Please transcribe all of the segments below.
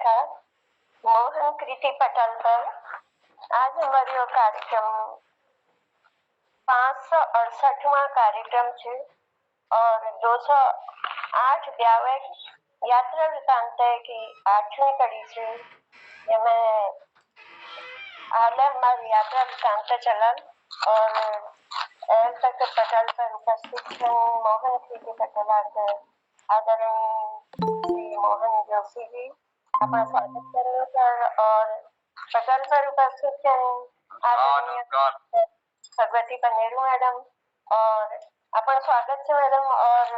नमस्कार। मोहन कृति पटल पर आज हमारो कार्यक्रम 568वां कार्यक्रम છે और 208 व्यावक यात्रा वृत्तांत की 8वीं कड़ी છે જેમાં आला हमारी यात्रा वृत्तांत चलल और एल तक पटल पर उपस्थित मोहन कृति पटल आदरणीय श्री मोहन जोशी जी अपना स्वागत करने सर और पटल पर उपस्थित आदरणीय भगवती पनेरू मैडम और अपन स्वागत है मैडम और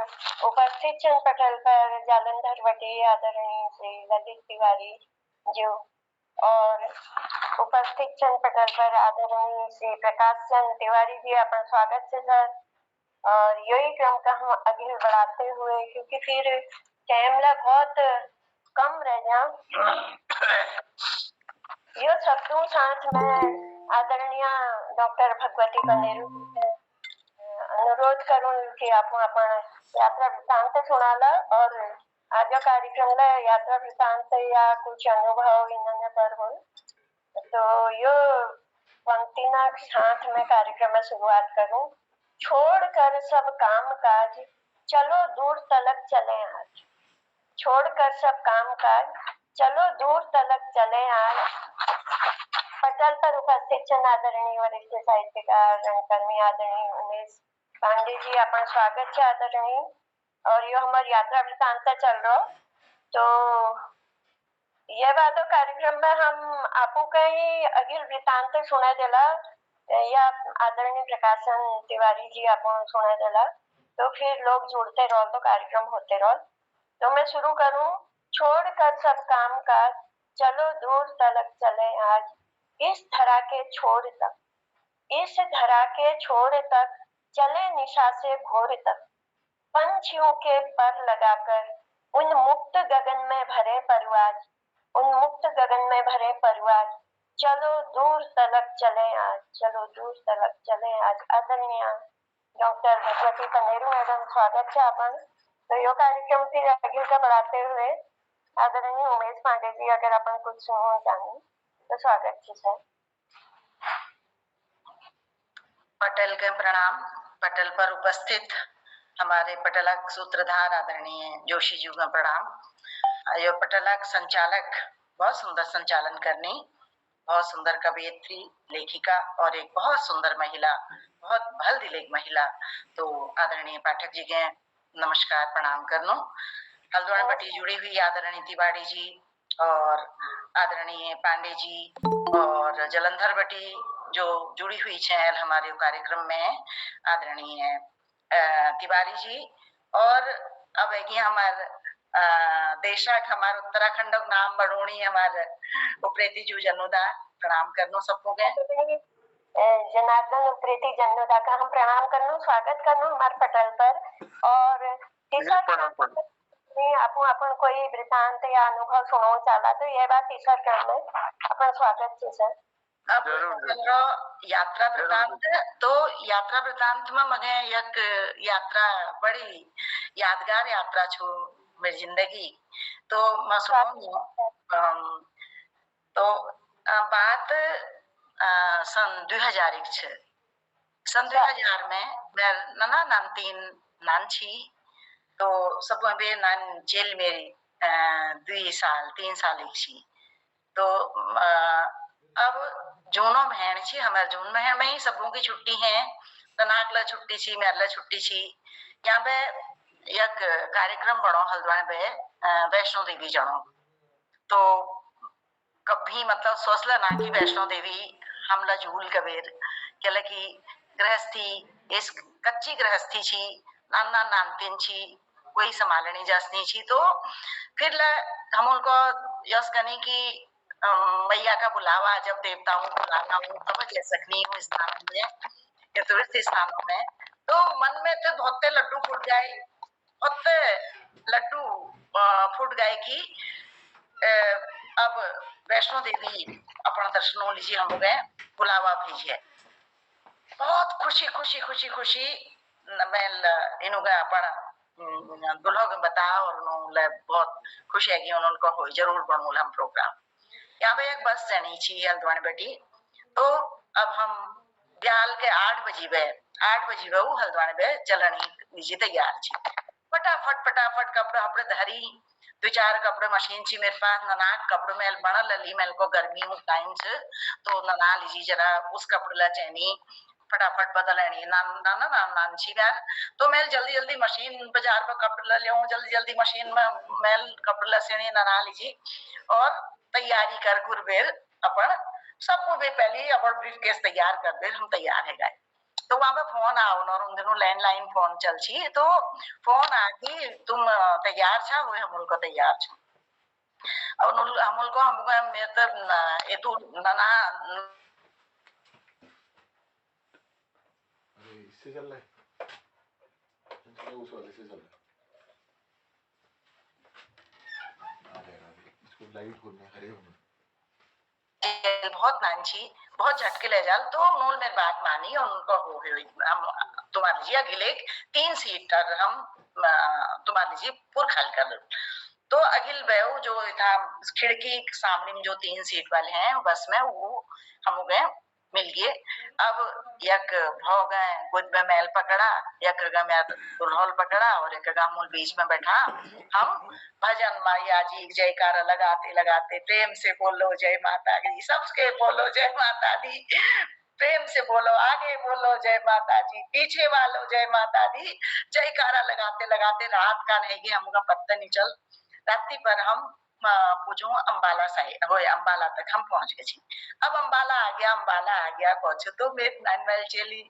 उपस्थित चंद पटल पर जालंधर वटी आदरणीय श्री ललित तिवारी जो और उपस्थित चंद पटल पर आदरणीय श्री प्रकाश चंद तिवारी जी अपन स्वागत है सर। और यही क्रम का हम आगे बढ़ाते हुए क्योंकि फिर कैमरा बहुत कम रह जा यो शब्दों साथ में आदरणीय डॉक्टर भगवती पनेरू अनुरोध करूं कि आप अपन यात्रा वृत्तांत सुनाला और आज कार्यक्रम ला यात्रा वृत्तांत या कुछ अनुभव इन्होंने पर हो तो यो पंक्ति ना साथ में कार्यक्रम में शुरुआत करूं। छोड़कर सब काम काज चलो दूर तलक चले आज, छोड़कर सब काम काज चलो दूर तलक चले आज। पटल पर उपस्थित आदरणीय वरिष्ठ साहित्यकार रंगकर्मी आदरणीय उमेश पांडे जी अपन स्वागत है आदरणीय। और यो हमारी यात्रा वृत्तांत चल रहा तो ये वादो कार्यक्रम में हम आपको कहीं अगिल वृत्तांत सुना देला या आदरणीय प्रकाशन तिवारी जी आपको सुना देला तो फिर लोग जुड़ते रहो तो कार्यक्रम होते रहो। तो मैं शुरू करूं। छोड़कर सब काम काज चलो दूर तलक चले आज, इस धरा के छोर तक, इस धरा के छोर तक चले निशा से भोर तक, पंछियों के पर लगाकर उन मुक्त गगन में भरे परवाज, उन मुक्त गगन में भरे परवाज चलो दूर तलक चले आज, चलो दूर तलक चले आज। आदरणीय डॉक्टर भगवती पनेरू मैडम स्वागत है अपन। तो यो कार्यक्रम फिर आगे का बढ़ाते हुए आदरणीय उमेश पांडे जी अगर अपन कुछ सुनना चाहें तो स्वागत है सर। पटल के प्रणाम। पटल पर उपस्थित हमारे पटलक सूत्रधार आदरणीय जोशी जी का प्रणाम। यो पटलक संचालक बहुत सुंदर संचालन करनी, बहुत सुंदर कवयित्री लेखिका और एक बहुत सुंदर महिला, बहुत भल दिल एक महिला। तो आदरणीय पाठक जी के नमस्कार प्रणाम करनो। हल्द्वानी बटी जुड़ी हुई आदरणीय तिवारी जी और आदरणीय पांडे जी और जलंधर बटी जो जुड़ी हुई है हमारे कार्यक्रम में आदरणीय तिवारी जी और अब है हमारे देशक हमारे उत्तराखंड नाम बड़ोनी हमारे उप्रेती जू जन्नोदा प्रणाम करनो सबको के जनार्दन उप्रेती जन्नोदा का हम प्रणाम करनो स्वागत करनो हमारे पटल पर। और आपको अपन कोई वृत्तांत या अनुभव सुनो चाला तो यह बात तीसरा क्रम में अपन स्वागत है सर। अब यात्रा वृत्तांत तो यात्रा वृत्तांत में मगे एक यात्रा बड़ी यादगार यात्रा छो मेरी जिंदगी तो मैं सुनाऊंगी। तो बात सन 2001 छे। सन 2000 में मैं नाना नाम 3 नान छी तो सब बे नान जेल मेरी 3 साल एक छी। तो अब जूनो में छी हमारे जून में ही सबों की छुट्टी है तनाकला छुट्टी छी मेरला छुट्टी छी। यहाँ पे एक कार्यक्रम बनो हल्द्वानी पे वैष्णो देवी जानो तो कभी मतलब सोचला ना कि वैष्णो देवी हमला झूल कबेर क्या कि गृहस्थी इस कच्ची गृहस्थी छी नाना नानतीन छी कोई संभालनी जसनी छी। तो फिर हम उनको यस कनी कि मैया का बुलावा जब देवताओं को बुलाना हो तब जा सकनी हूँ स्थान में या तीर्थ स्थानों में। तो मन में तो बहुत लड्डू फूट गए, बहुत लड्डू फूट गए कि अब वैष्णो देवी अपना दर्शनों लीजिए हम गए बुलावा भेजिए। बहुत खुशी खुशी खुशी खुशी मैं इन अपन दुल्हो के बता और उन्होंने बहुत खुश है कि उन्होंने कहो जरूर बनूल हम प्रोग्राम यहाँ पे एक बस जानी छी हल्द्वानी बेटी तो अब हम ब्याल के 8 बजे वो हल्द्वानी बे चलनी नीचे तैयार छी फटाफट कपड़े अपने धरी 2-4 कपड़े मशीन छी मेरे पास ननाक कपड़े मेल बना लली मेल को गर्मी हूँ टाइम से तो नना लीजिए जरा उस कपड़े ला चैनी फटाफट बदलनी नान छी यार तो मैं जल्दी मशीन बाजार पर कपड़े ला ले जल्दी मशीन में मेल कपड़े ला सेनी नना लीजिए और तैयारी कर गुरबेर अपन सबको वे पहले अपन ब्रीफकेस तैयार कर दे हम तैयार है गए तो वहां पे फोन आओ और उन दिनों लैंडलाइन फोन चल छी तो फोन आके तुम तैयार छा वो हम को तैयार छ और हम को मैं तो ये तो नना इससे चल रहा है उस वाले से चल रहा है इसको लाइट करना हरे होना बहुत नानची बहुत झटके ले जाल तो उन्होंने मेरी बात मानी और उनको हो गई हम तुम्हारे लिए अगले 3 सीटर हम तुम्हारे लिए पूर खाल कर तो अगिल बेव जो था खिड़की सामने में जो 3 सीट वाले हैं बस में वो हम गए मिल गए अब एक भाव गए गुद में मैल पकड़ा एक मैं दुल्हौल पकड़ा और एक मूल बीच में बैठा हम भजन मैया जी जयकारा लगाते लगाते प्रेम से बोलो जय माता दी सबके बोलो जय माता दी प्रेम से बोलो आगे बोलो जय माता जी पीछे वालों जय माता दी जयकारा लगाते लगाते रात का रहेगी हमका पत्ता नहीं चल रात्रि पर हम पूछो अंबाला साइड हो अंबाला तक हम पहुंच गए अब अंबाला आ गया कुछ तो मेरे नानमल चली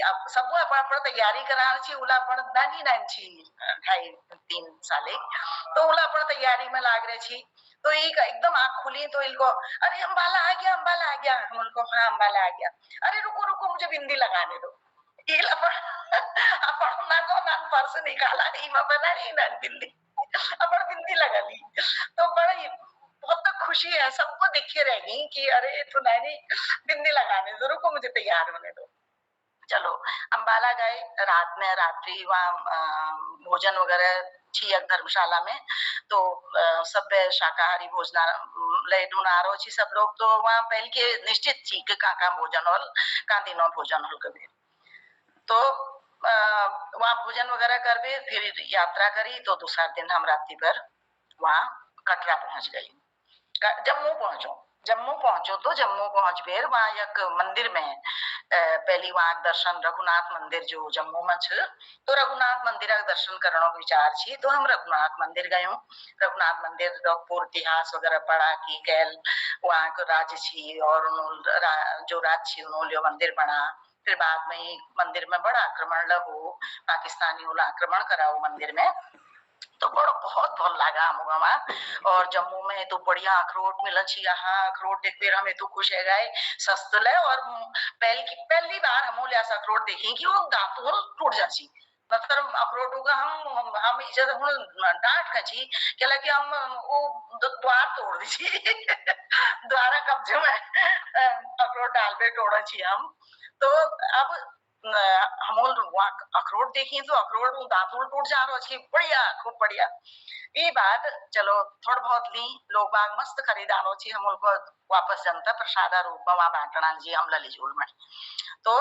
अब सब अपन तैयारी करा छी उला अपन नानी नान छी 2.5-3 साले तो उला अपन तैयारी में लाग रहे छी तो एक एकदम आँख खुली तो इनको अरे अंबाला आ गया हम उनको हाँ अंबाला आ गया अरे रुको मुझे बिंदी लगाने दो अपन नान पर्स निकाला नहीं मैं बना नहीं नान बिंदी अपन बिंदी लगा ली तो बड़ा बहुत खुशी है सबको देखे रह गई कि अरे तो नैनी बिंदी लगाने दो रुको मुझे तैयार होने दो चलो अंबाला गए रात में रात्रि वहाँ भोजन वगैरह छी एक धर्मशाला में तो सब शाकाहारी भोजना ढूंढारो छी सब लोग तो वहाँ पहले के निश्चित थी कि का भोजन हॉल का दिनों भोजन हॉल कभी तो वहाँ भोजन वगैरह कर फिर यात्रा करी तो दूसरा दिन हम रात्रि पर वहाँ कटरा पहुंच गई जम्मू पहुंचो तो जम्मू पहुंच फिर वहाँ एक मंदिर में पहली वहाँ दर्शन रघुनाथ मंदिर जो जम्मू में छ तो रघुनाथ मंदिर का दर्शन करने विचार छी तो हम रघुनाथ मंदिर गए रघुनाथ मंदिर पूर्व इतिहास वगैरह पढ़ा की कैल वहाँ को राज्य छी और जो राज छी उन्होंने मंदिर बना फिर बाद में ही मंदिर में बड़ा आक्रमण लहो पाकिस्तानी आक्रमण कराओ मंदिर में तो बहुत भल लगा हम और जम्मू में तो बढ़िया अखरोट मिलन छी यहाँ अखरोट देख फिर हमें तो खुश है गए सस्तले और पहली बार हम अखरोट देखें कि वो दांतों टूट जाची मतलब अखरोट होगा हम इज्जत डांट खची क्या कि हम वो द्वार तोड़ दी द्वारा कब्जे में अखरोट डाल पे तोड़ा छी हम तो अब हम अखरोट देखी तो अखरोट दांतुल टूट जा रहा है बढ़िया खूब बढ़िया ये बात चलो थोड़ा बहुत ली लोग बाग मस्त खरीदानो छी हम उनको वापस जनता प्रसादा रूप में वहां बांटना जी हम लली झूल में तो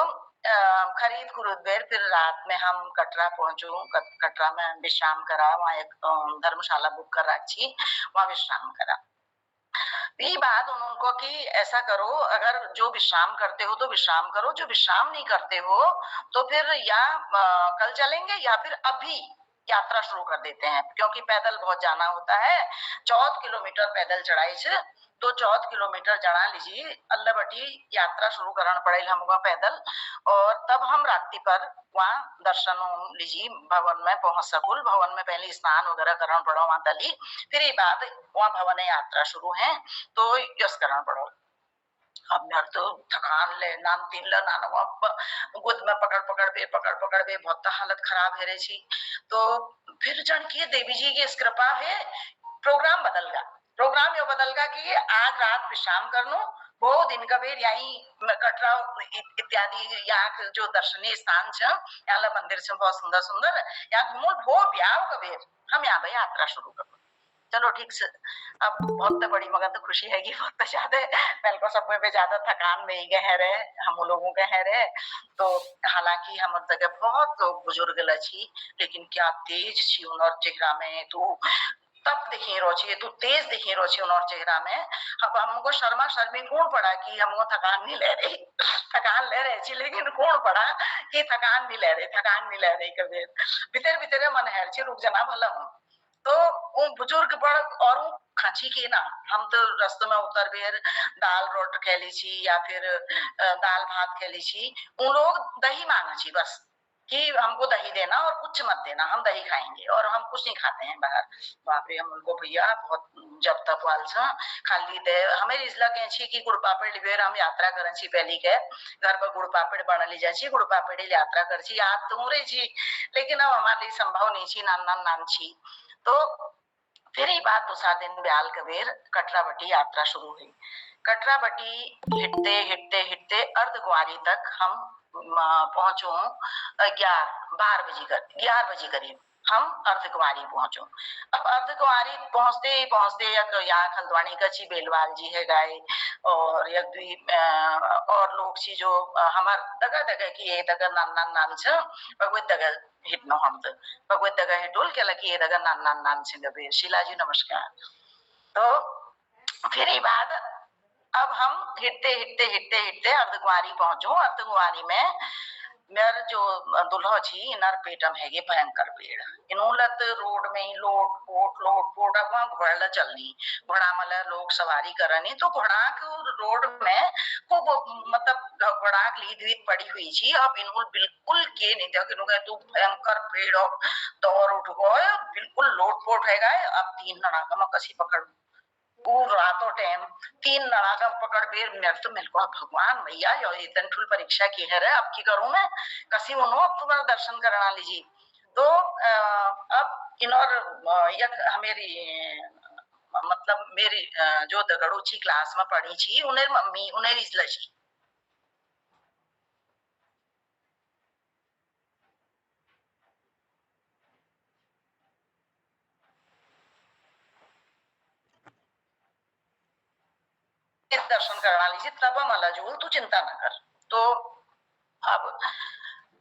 खरीद खुरुद बेर फिर रात में हम कटरा पहुंचू कटरा में विश्राम करा वहाँ एक धर्मशाला बुक कर रखी वहाँ विश्राम करा ये बात उनको कि ऐसा करो अगर जो विश्राम करते हो तो विश्राम करो जो विश्राम नहीं करते हो तो फिर या कल चलेंगे या फिर अभी यात्रा शुरू कर देते हैं क्योंकि पैदल बहुत जाना होता है 14 किलोमीटर पैदल चढ़ाई से तो 14 किलोमीटर जना लीजिए अल्लाह बटी यात्रा शुरू करना पड़ेगा हमको पैदल और तब हम रात्रि पर वहाँ दर्शन लीजिए भवन में पहुंच सकूल भवन में पहले स्नान वगैरह करना पड़ो वहां तली फिर ये बाद वहाँ भवन यात्रा शुरू है तो यश करना पड़ो अब मेरे तो थकान ले नाम तीन ला नानो गुद में पकड़ बे बहुत हालत खराब है रही तो फिर जन की देवी जी की इस कृपा है प्रोग्राम बदल गया कि आज रात विश्राम कर लो वो दिन कबीर यही कटरा इत्यादि यहाँ के जो दर्शनीय स्थान छ यहाँ मंदिर से बहुत सुंदर सुंदर यहाँ घूमो वो ब्याह कबीर हम यहाँ भाई यात्रा शुरू करो। चलो ठीक से अब बहुत बड़ी मगर तो खुशी है कि बहुत ज्यादा मेरे को सब में ज्यादा थकान में ही गए रहे हम लोगों के है रहे। तो हालांकि हम जगह बहुत लोग बुजुर्ग लची लेकिन क्या तेज छी उनर चेहरा में तू तब देखिए रोची तू तेज देखिए रोची उनर चेहरा में। अब हमको शर्मा शर्मी कौन पड़ा कि हमको थकान नहीं ले रही थकान ले रहे छी लेकिन कौन पड़ा कि थकान नहीं ले रही कभी भीतर भीतर मन है रुक जाना भला हूँ। तो वो बुजुर्ग बड़ और वो खांची के ना हम तो रास्ते में उतर बेर दाल रोट खेली छी या फिर दाल भात खेली छी उन लोग दही मांगे छी बस कि हमको दही देना और कुछ मत देना हम दही खाएंगे और हम कुछ नहीं खाते हैं बाहर। बाप रे हम उनको भैया बहुत जब तक वाल खाली दे हमें रिजला कहे छी कि गुड़ पापड़ लिबेर हम यात्रा करें छी पहली के घर पर गुड़ पापड़ बना ली जाए गुड़ पापड़ यात्रा कर छी याद तो रही छी लेकिन अब हमारे लिए संभव नहीं छी नान छी। तो फिर ही बात दूसरा दिन ब्याल कबीर कटरा बटी यात्रा शुरू हुई। कटरा बटी हिटते हिटते हिटते अर्धकुंवारी तक हम पहुंचो 11 बजे करीब हम अर्धकुंवारी पहुंचो। अब अर्धकुंवारी पहुंचते यहाँ खलद्वानी का ची बेलवाल जी है गाय और और लोग छी जो हमार दगा दगा की ये दगा नान छ भगवत दगा हिटनो हम तो भगवत दगा हिटोल के लकी ये दगा नान सिंह शीला जी नमस्कार। तो फिर ही बाद अब हम हिटते अर्धकुंवारी पहुंचो। अर्धकुंवारी में मेर जो दुल्हा छी इनर पेटम है ये भयंकर पेड़ इनूलत रोड में ही लोट पोट अब वहाँ घोड़ा चलनी घोड़ा मतलब लोग सवारी करनी तो घोड़ा रोड में खूब मतलब घोड़ा लीद पड़ी हुई थी। अब इन्हों बिल्कुल के नहीं था तू भयंकर पेड़ दौड़ उठ गए बिल्कुल लोट पोट है गए। अब 3 नणागम कसी पकड़ रातों टाइम 3 नणागम पकड़ बेर मेरे तो मिल को भगवान भैया इतन ठुल परीक्षा की है रे अब की करूं मैं कसी उनो अब तुम्हारा दर्शन करना लीजिए। तो अब इनोर एक हमेरी मतलब मेरी जो दगड़ूची क्लास में पढ़ी छी उन्हें मम्मी उन्हें रिजला छी दर्शन करना लीजिए तब मला जोल तू चिंता न कर। तो अब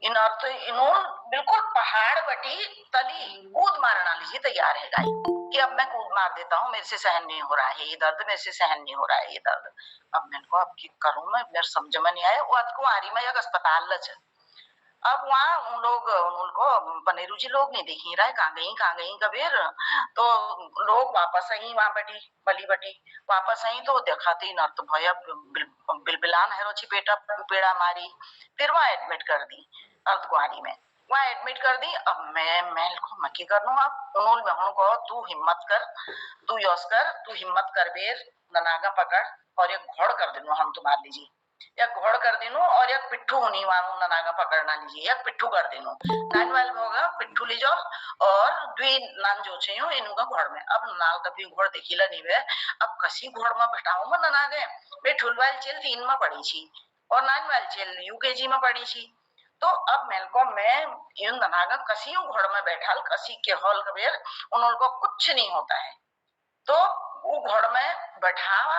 इन तो इन्होंने बिल्कुल पहाड़ बटी तली कूद मारना लीजिए तैयार है गाई कि अब मैं कूद मार देता हूँ मेरे से सहन नहीं हो रहा है ये दर्द मेरे से सहन नहीं हो रहा है ये दर्द। अब मैंने को अब की करूं मैं मेरे समझ में नहीं आया वो अतकुमारी में एक अस्पताल लच। अब वहाँ उन लोग उनको बनेरू जी लोग नहीं दिखी रहा है कहाँ गई कबीर। तो लोग वापस आई वहां बली बटी वापस आई तो दिखाते नर्त भैया बिलबिलान है रोची पेड़ा मारी फिर वहां एडमिट कर दी अर्धकुंवारी में वहां एडमिट कर दी। अब मैं मक्की कर लू अब उन्होंने मैं को तू हिम्मत कर बेर ननागा पकड़ और एक घोड़ कर देनो हम तुम्हार लीजिए एक घोड़ कर देनो और एक पिट्ठू नहीं वांगू ननागा पकड़ना लीजिए एक पिट्ठू कर देनो नान वाल होगा पिट्ठू ले जाओ और द्वी नान जो चाहिए इनू का घोड़ में। अब नाल कभी घोड़ देखिला नहीं वे अब कसी घोड़ में बैठाऊ में नना गए वे ठुलवाल चेल 3 में पड़ी छी और नान वाल चेल यूकेजी में पड़ी छी। तो अब मैं इन ननागा कसी घोड़ में बैठाल कसी के हॉल कबीर उनको कुछ नहीं होता है। तो वो घोड़ में बैठावा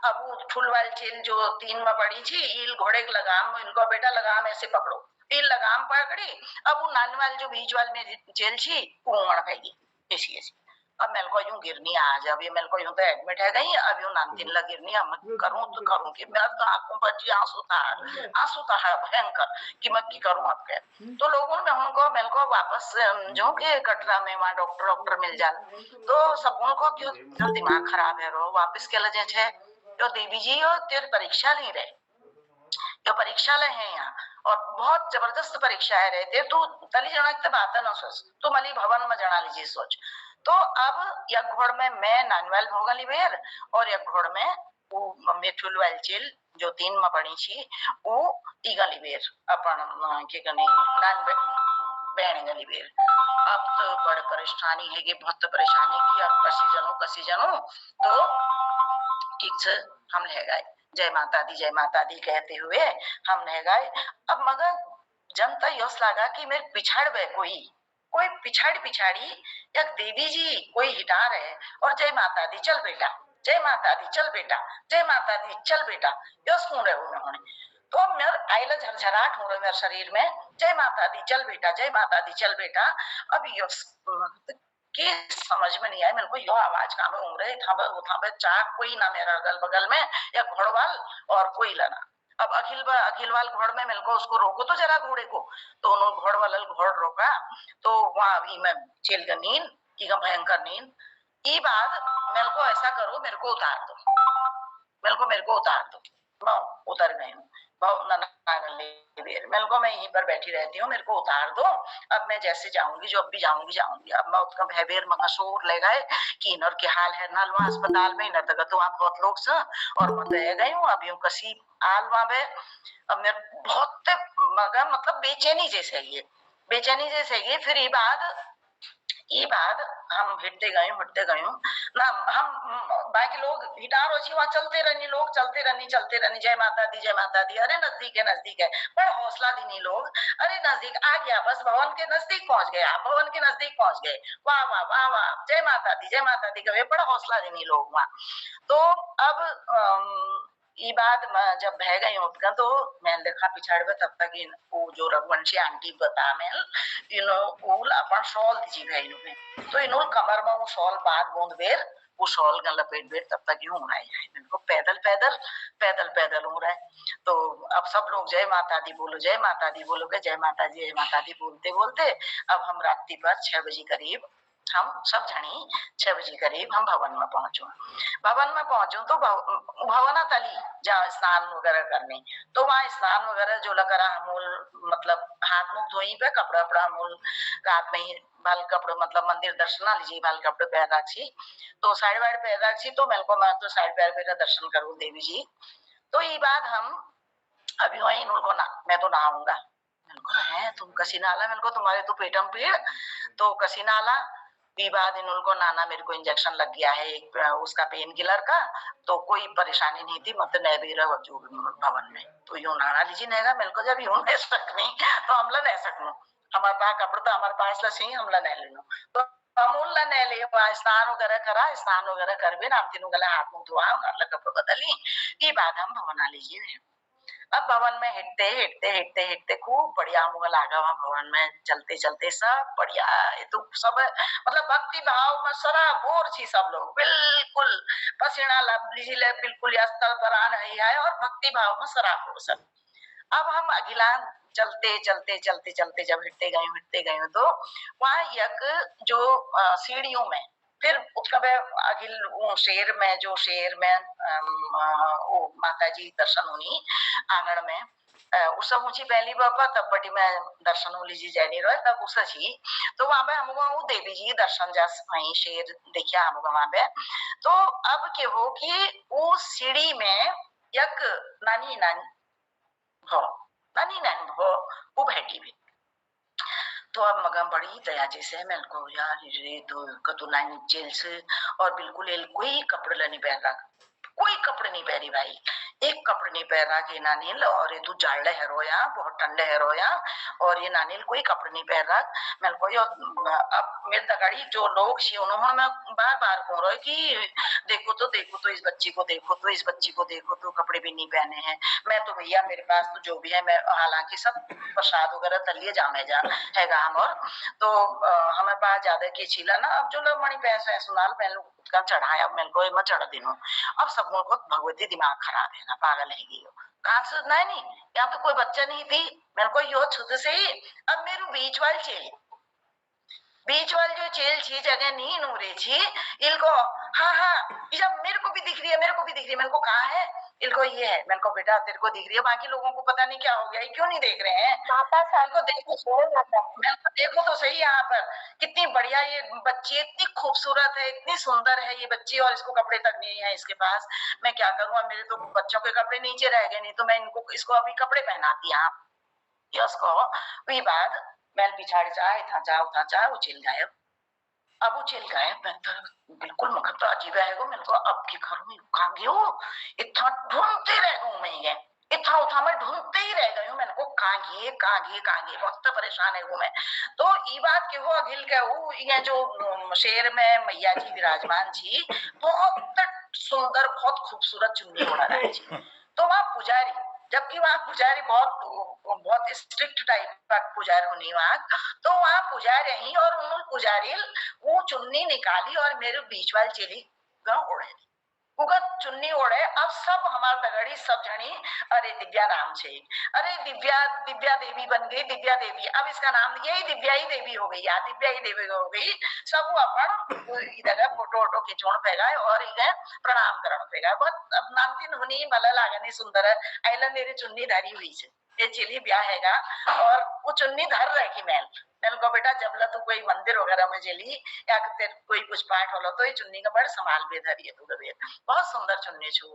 अब वो फुलवाल चेल जो 3 में पड़ी थी ईल घोड़े के लगाम इनको बेटा लगाम ऐसे पकड़ो ईल लगाम पकड़ी अब वो नानी वाल जो बीच वाल में चेल थी वो उमड़ फेंकी ऐसी अब मेरे को यूं गिरनी आज अब ये मेरे को यूं तो एडमिट है गई अब यूं नान 3 लग गिरनी अब मैं करूं तो करूं कि मेरे तो आंखों पर आंसू था भयंकर कि मैं की करूं अब के। तो लोगों ने उनको मेरे को वापस जो के कटरा में वहां डॉक्टर मिल जाए तो सबों को क्यों दिमाग खराब है रो वापस के लजे छे तो देवी जी और तेरे परीक्षा नहीं रहे जो परीक्षा ले हैं यहाँ और बहुत जबरदस्त परीक्षा है रहते तू तली जनक बात है ना सोच तू मली भवन में जना लीजिए सोच। तो अब या घोड़ में मैं नानवाल भोगा लिबेर और या घोड़ में वो मेठुल वाल चेल जो 3 में पड़ी छी वो ईगा लिबेर अपन के कने नान बैण गलीबेर। अब तो बड़े परेशानी है कि बहुत परेशानी की अब कसी जनो तो ठीक से हम ले गए जय माता दी कहते हुए हमने गए। अब मगर जनता यस लगा कि मेरे पिछाड़ गए कोई पिछाड़ी एक देवी जी कोई हिटा रहे और जय माता दी चल बेटा, जय माता दी चल बेटा, जय माता दी चल बेटा, यस सुन रहे उन्होंने। तो अब मेरे आइला झरझराट हो रहे मेरे शरीर में, जय माता दी चल बेटा, जय माता दी चल बेटा। अब यस के समझ में नहीं आया मेरे को, यो आवाज कहाँ में उंग रहे थांबे चाक कोई ना मेरा अगल बगल में, या घोड़वाल और कोई लना। अब अखिलवाल घोड़ में मेरे को उसको रोको तो जरा घोड़े को, तो उन्होंने घोड़ वाला घोड़ रोका। तो वहां भी मैं चल गई नींद, भयंकर नींद। ये बात मेरे को ऐसा करो, मेरे को उतार दो, मेरे को उतार दो। मैं उतर गई हूँ, मेरे को मैं यहीं पर बैठी रहती हूँ, मेरे को उतार दो। अब मैं जैसे जाऊंगी, जो अब भी जाऊंगी। अब मैं उसका भयबेर मंगसूर ले गए कि इनर के हाल है ना वहाँ अस्पताल में, इनर तक तो वहाँ बहुत लोग से और मैं रह गई हूँ। अब यूं कसी आल वहां पे अब मैं बहुत मगर मतलब बेचैनी जैसे ये फिर ये बात हम हिटते गए ना, हम बाकी लोग हिटार अच्छी वहां चलते रहनी, जय माता दी। अरे नजदीक है पर हौसला देनी लोग, अरे नजदीक आ गया, बस भवन के नजदीक पहुंच गए, वाह वाह वाह वाह, जय माता दी कहे बड़ा हौसला देनी लोग वहां। तो अब ये बात जब बह गई उठकर तो मैं देखा पिछाड़ में, तब तक वो जो रघुवंशी आंटी बता मैं ऊल अपन शॉल दीजी भाई में, तो इन्हों कमर में वो शॉल बांध बूंद बेर वो शॉल का लपेट बेर, तब तक यूं होना है इनको पैदल हो रहा है। तो अब सब लोग जय माता दी बोलो के जय माता दी बोलते बोलते अब हम रात्रि पर 6 बजे करीब हम सब जनी 6 बजे करीब हम भवन में पहुंचो तो भवना तली जहाँ स्नान वगैरह करने, तो वहाँ स्नान वगैरह जो लगा हमूल मतलब हाथ मुंह धोई पे कपड़ा वपड़ा हमूल रात में ही बाल कपड़े मतलब मंदिर दर्शन लीजिए, बाल कपड़े पैर रखी, तो साड़ी वाड़ी पैर रखी, तो मेरे को मैं तो साड़ी पैर मेरा दर्शन करूँ देवी जी। तो ये बात हम अभी वही उनको ना मैं तो नहाऊंगा, मेरे को है तुम कसी नाला, मेरे को तुम्हारे तो पेटम पीड़ तो कसी नाला। बाद इनको नाना मेरे को इंजेक्शन लग गया है एक उसका पेन किलर का, तो कोई परेशानी नहीं थी, मतलब नए भी भवन में तो यूं नाना लीजिए नेगा मेरे को, जब यूं नहीं सकनी तो हमला नहीं सकूं, हमारे पास कपड़े तो हमारे पास लसी हमला नहीं लेनो, तो अमूल ने ले स्नान वगैरह कर भी नाम तीनों गले हाथ मुंह धोआ कपड़े बदली, ये बात हम भवन आ लीजिए। अब भवन में हिटते खूब बढ़िया मुँह लागा वहां भवन में चलते सब बढ़िया, तो सब मतलब भक्ति भाव में सराबोर थी सब लोग, बिल्कुल पसीना लीजिए बिल्कुल स्थल पर आन है और भक्ति भाव में सराबोर सब। अब हम अगिला चलते जब हिटते गए तो वहां एक जो सीढ़ियों में फिर अगिल शेर में वो माता जी दर्शन होनी आंगण में उस ऊंची पहली बापा तब बटी में दर्शन हो लीजिए जैनी रहे तब उस छी, तो वहां पे हम वो देवी जी दर्शन जस वहीं शेर देखिया हम वहां पे। तो अब क्या हो कि वो सीढ़ी में एक नानी भो वो बैठी भी, तो अब मगम बड़ी दया जैसे मेरे को यार रे तो कतु नानी जेल से और बिल्कुल कोई कपड़े नहीं पहन रहा, कोई कपड़े नहीं पहनी भाई, एक कपड़े नहीं पहन रहा कि नानील, और ये तू जाड़े है रोया बहुत ठंडे है रोया, और ये नानील कोई कपड़े नहीं पहन रहा मेरे को। अब मेरे दगाड़ी जो लोग छी उन्होंने मैं बार बार बोल रहा कि देखो तो इस बच्ची को देखो तो कपड़े भी नहीं पहने हैं, मैं तो भैया मेरे पास तो जो भी है मैं हालांकि सब प्रसाद वगैरह तलिए जामे जा हैगा हम, और तो हमारे पास ज्यादा की छिला ना, अब जो लोग मणि पैसे सुनाल पहन लो का चढ़ाया मेरे को मैं चढ़ दिनों, अब सब को भगवती दिमाग खराब है ना पागल है ये कहाँ से नहीं यहाँ तो कोई बच्चा नहीं थी मेरे को यो छुद से ही। अब मेरू बीच वाल जो चेल छी जगह नहीं नूरे छी इनको, हाँ जब मेरे को भी दिख रही है मेरे को कहाँ है इनको ये है, मेरे को बेटा तेरे को दिख रही है, बाकी लोगों को पता नहीं क्या हो गया, क्यों नहीं देख रहे हैं माता साल को देखो तो सही यहाँ पर कितनी बढ़िया ये बच्ची, इतनी खूबसूरत है, इतनी सुंदर है ये बच्ची, और इसको कपड़े तक नहीं है इसके पास, मैं क्या करूँ, मेरे तो बच्चों के कपड़े नीचे रह गए, नहीं तो मैं इसको अभी कपड़े पहनाती यहाँ उसको। वही बात मैं पिछाड़ी चाहे था जाओ वो चिल गायब, अब वो चल गए। मैं तो बिल्कुल मुझे तो अजीब है मेरे को, अब की करूं, कहाँ गयो, इतना ढूंढते रह गई मैं, ये इतना उठा मैं ढूंढते ही रह गई हूँ, मैंने को कहाँ गए कहाँ गए कहाँ गए, बहुत परेशान है मैं। तो ये बात के हो अगिल के हो, ये जो शेर में मैया जी विराजमान जी, बहुत सुंदर बहुत खूबसूरत चुन्नी ओढ़ा रही थी। तो वहाँ पुजारी, जबकि वहाँ पुजारी बहुत स्ट्रिक्ट टाइप का पुजारी होनी वहाँ, तो वहाँ पुजारी ही और उन्होंने पुजारी वो चुन्नी निकाली और मेरे बीच वाली चली ओढ़े दी, उगत चुन्नी ओढ़े। अब सब हमार दगड़ी सब जनी, अरे दिव्या नाम से, अरे दिव्या दिव्या देवी बन गई, दिव्या देवी, अब इसका नाम यही दिव्या ही देवी हो गई, यार दिव्या ही देवी हो गई। सब अपन इधर फोटो वोटो खिंचोण पेगा और इधर प्रणाम करण पेगा। बहुत अब नामतीन हुनी मला लागनी सुंदर है, आइला मेरी चुन्नी धरी हुई है, ये चिली ब्याह हैगा और वो चुन्नी धर रखी मैल को, बेटा जब तू कोई मंदिर वगैरह में चली या कोई कुछ पाठ होलो तो ये चुन्नी का बड़ संभाल बे धरिए तू कबीर, बहुत सुंदर चुन्नी छू।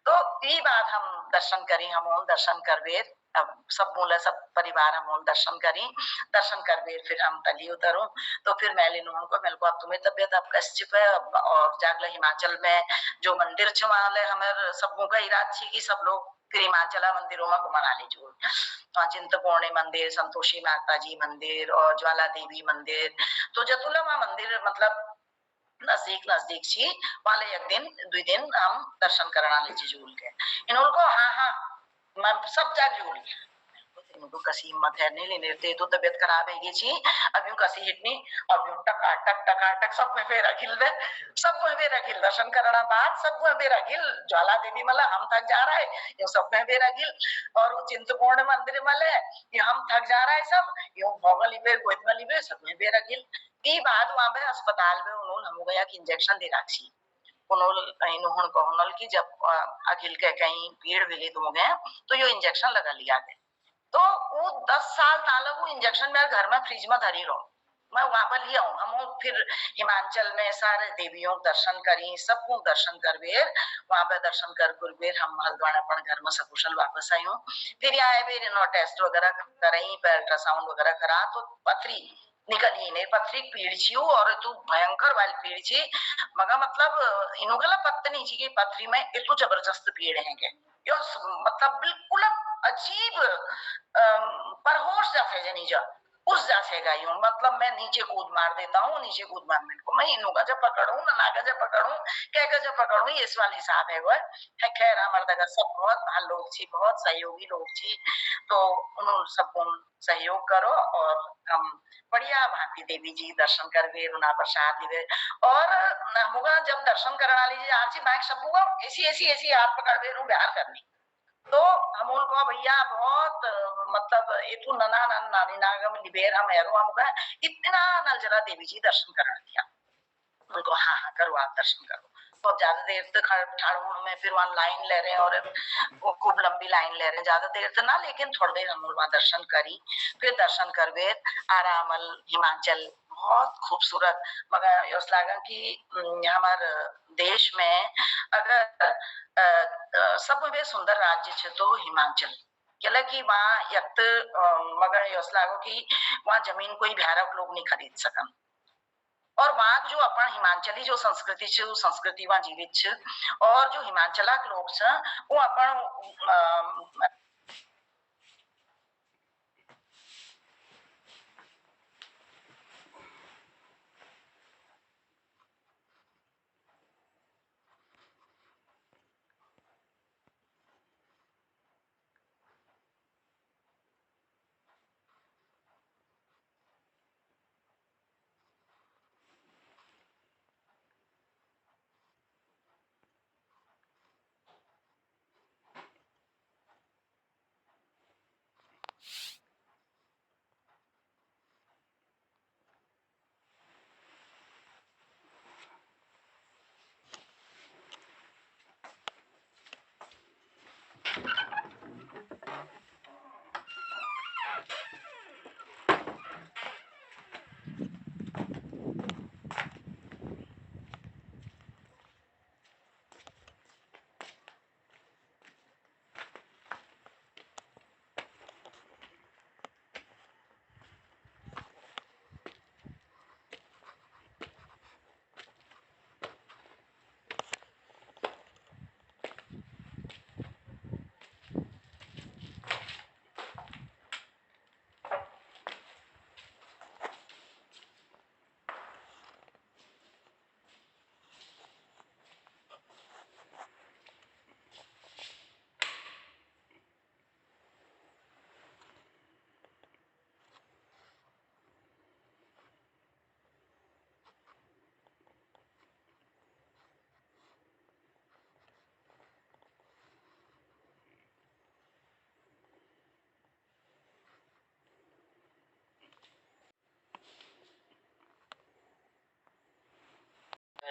तो ये बात हम दर्शन करी, हम दर्शन करबे, अब सब बोले सब परिवार हम दर्शन करी, दर्शन करबे फिर हम तली उतरू। तो फिर मैं लेनू उनको, मेरे को अब तुम्हें तबियत अब कैसे है, और जागला हिमाचल में जो मंदिर छ वहां हमें सबों का इराद थी कि सब लोग फिर हिमाचला मंदिरों में घुमा लीजिए, चिंतपूर्णी मंदिर, संतोषी माता जी मंदिर और ज्वाला देवी मंदिर। तो जतुला वहां मंदिर मतलब नजदीक नजदीक छी, वाले एक दिन 2 दिन हम दर्शन करना लीजिए जूल के इन उनको। हाँ हाँ मैं सब जाग जूल इनको कसी हिम्मत है नहीं लेने थे, तो तबियत खराब है ये छी, अब यूं कसी हिटनी, अब यूं टक सब में फेर अखिल दे, सब में फेर अखिल दर्शन करना बाद सब में फेर अखिल ज्वाला देवी मला हम थक जा रहा है, यूं सब में फेर अखिल और वो चिंतपूर्ण मंदिर मले ये हम थक जा रहा है सब, यूं भोगली पे गोदमली पे सब में फेर अखिल। की बाद वहां पे अस्पताल में उन्होंने हम गया कि इंजेक्शन दे रखी, उन्होंने कहनल की जब अखिल के कहीं भीड़ विलित हो गए तो यो इंजेक्शन लगा लिया गया। तो वो 10 साल ताला वो इंजेक्शन मेरे घर में फ्रिज में धरी रहो, मैं वहां पर लिया हूँ। हम फिर हिमाचल में सारे देवियों दर्शन करी, सबको दर्शन कर बेर वहां पे दर्शन कर बेर हम हल्द्वानी अपन घर में सकुशल वापस आई हूँ। फिर आए बेर इन्होंने टेस्ट वगैरह कराई, अल्ट्रासाउंड वगैरह करा तो पथरी निकली नहीं, पथरी पीड़ छी और तू भयंकर वाली पीड़ छी, मगर मतलब इनोगला पत्त नहीं छी कि पथरी में इतु जबरदस्त पीड़ है के यो मतलब बिल्कुल अजीब परहोश जैसे जनी जा उस जैसे गई हूँ, मतलब मैं नीचे कूद मार देता हूँ, नीचे कूद मारने को मैं इनों का जब पकड़ू ना नागा जब पकड़ू कह का जब पकड़ू ये इस वाले हिसाब है वो है। खैर हमारे दगा सब बहुत भाल लोग छी, बहुत सहयोगी लोग छी, तो उन्होंने सब सहयोग करो और हम बढ़िया भांति देवी जी दर्शन करवे, उना प्रसाद लिवे और होगा जब दर्शन करना लीजिए आरसी बाइक सब होगा ऐसी ऐसी ऐसी हाथ पकड़वे रू बिहार करनी। तो हम उनको भैया बहुत मतलब इतु नना नन नानी नागम लिबेर हम एरो हम का इतना नल जरा देवी जी दर्शन करना दिया उनको। हाँ हाँ करो आप दर्शन करो। तो अब ज्यादा देर तक ठाड़ू में फिर वहां लाइन ले रहे हैं और वो खूब लंबी लाइन ले रहे हैं, ज्यादा देर तक ना लेकिन थोड़ी देर हम वहां दर्शन करी, फिर दर्शन करवे आरामल हिमाचल बहुत खूबसूरत। मगर योस लागा कि हमारे देश में अगर सब में सुंदर राज्य छे तो हिमाचल केला कि वहाँ यत मगर योस लागो कि वहाँ जमीन कोई भ्यारक लोग नहीं खरीद सकन और वहाँ जो अपन हिमाचली जो संस्कृति छे वो संस्कृति वहाँ जीवित छे और जो हिमाचला के लोग छे वो अपन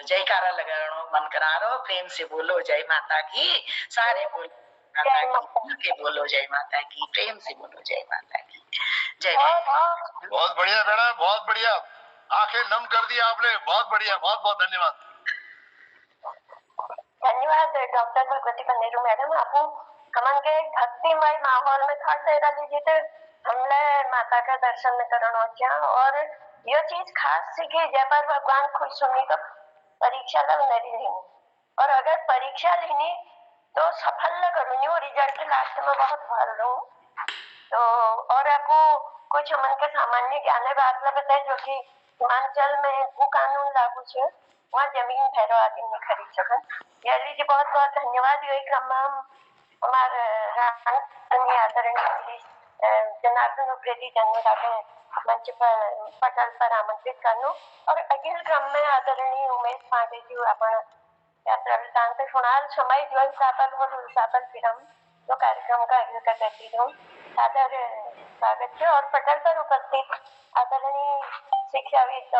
जयकारा लगाओ मन करारो, प्रेम से बोलो जय माता की, सारे बोलो माता की, के बोलो जय माता की, प्रेम से बोलो जय माता की, जय माता। बहुत बढ़िया मैडम, बहुत बढ़िया, आंखें नम कर दी आपने, बहुत बढ़िया, बहुत बहुत धन्यवाद। धन्यवाद डॉक्टर भगवती कनेरू मैडम, आपको हमन के भक्तिमय माहौल में खड़ दे लीजिए तो हमले माता का दर्शन करना चाहिए। और ये चीज खास सीखी जय पर भगवान खुश सुनी तो परीक्षा लग नहीं लेनी, और अगर परीक्षा लेनी तो सफल न करूँगी और रिजल्ट लास्ट में बहुत भर लूँ। तो और आपको कुछ हमन के सामान्य ज्ञान बात बताए जो कि हिमाचल में भू कानून लागू है, वहाँ जमीन भैरव आदमी नहीं खरीद सकन। याली जी बहुत बहुत धन्यवाद। ये क्रम में हम हमारे आदरणीय जनार्दन उप्रेती जन्मदाता मंच पर पटल पर आमंत्रित करनो, और अगले क्रम में आदरणीय उमेश पांडे जी अपन यात्रा वृत्तांत सुनाल समय जो सापल हो सापल फिर हम तो कार्यक्रम का अगले का करती हूँ। सादर स्वागत है। और पटल पर उपस्थित आदरणीय शिक्षाविद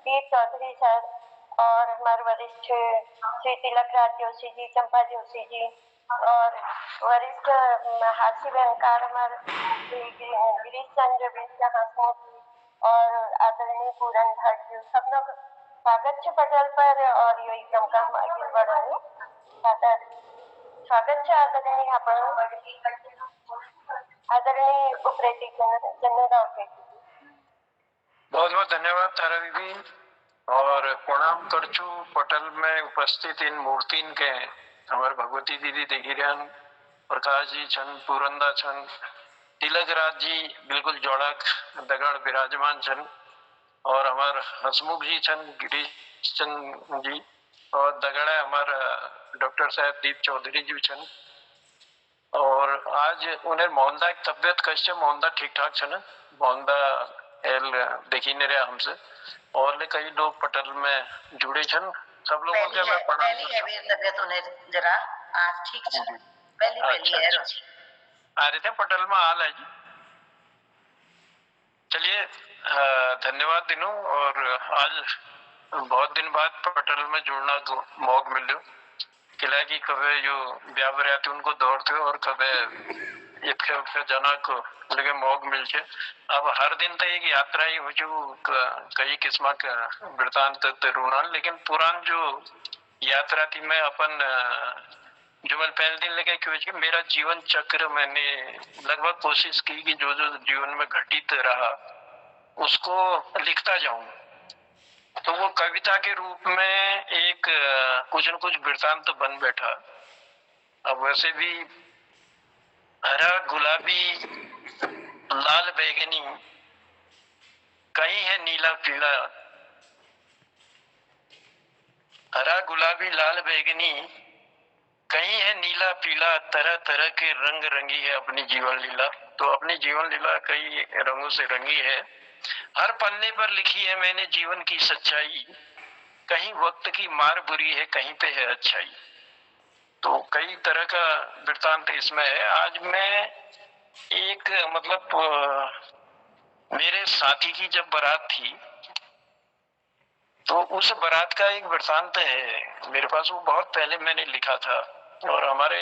वीर चौधरी सर और हमारे वरिष्ठ श्री तिलक राज जोशी जी, चंपा जोशी जी, और वरिष्ठ हास्य व्यंकार हमारे गिरीश चंद्र बिस्ला हंसमुख और आदरणीय पूरन भट्ट जी, सब लोग स्वागत है पटल पर। और यही क्रम का हम आगे बढ़ रहे हैं। स्वागत है आदरणीय आपण आदरणीय उप्रेती जन्मदाता। बहुत बहुत धन्यवाद तारा दीदी, और प्रणाम करचू पटल में उपस्थित इन मूर्तिन के हमारे भगवती दीदी देखिरन, प्रकाश जी छन, पुरंदा छन, तिलक राज जी बिल्कुल जोड़क दगड़ विराजमान छन, और हमार हसमुख जी छन, गिरीश चंद जी, और दगड़ा हमार डॉक्टर साहब दीप चौधरी जी छन। और आज उन्हें मोहनदा की तबियत कैसे, मोहनदा ठीक ठाक छन, मोहनदा एल देखी नहीं रहा हमसे, और ले कई लोग पटल में जुड़े छन, सब लोगों के मैं पहली है भी तबियत उन्हें जरा आज ठीक छन, पहली है रोजी आ रहे थे पटल में हाल है जी। चलिए धन्यवाद दिनों, और आज बहुत दिन बाद पटल में जुड़ना को मौका मिलो, किला की कभी जो व्यापार आते उनको दौड़ते और कभी इतने उठे जना को लगे मौका मिल के। अब हर दिन तो एक यात्रा ही हो जो कई किस्म का वृतांत तरुणा, लेकिन पुरान जो यात्रा थी मैं अपन जो मैं पहले दिन लगे कि मेरा जीवन चक्र मैंने लगभग कोशिश की कि जो जो जीवन में घटित रहा उसको लिखता जाऊं, तो वो कविता के रूप में एक कुछ न कुछ वृतांत तो बन बैठा। अब वैसे भी हरा गुलाबी लाल बैगनी कहीं है नीला पीला, हरा गुलाबी लाल बैगनी कहीं है नीला पीला, तरह तरह के रंग रंगी है अपनी जीवन लीला। तो अपनी जीवन लीला कई रंगों से रंगी है, हर पन्ने पर लिखी है मैंने जीवन की सच्चाई, कहीं वक्त की मार बुरी है कहीं पे है अच्छाई। तो कई तरह का वृत्तांत इसमें है। आज मैं एक मेरे साथी की जब बारात थी तो उस बारात का एक वृत्तांत है मेरे पास, वो बहुत पहले मैंने लिखा था, और हमारे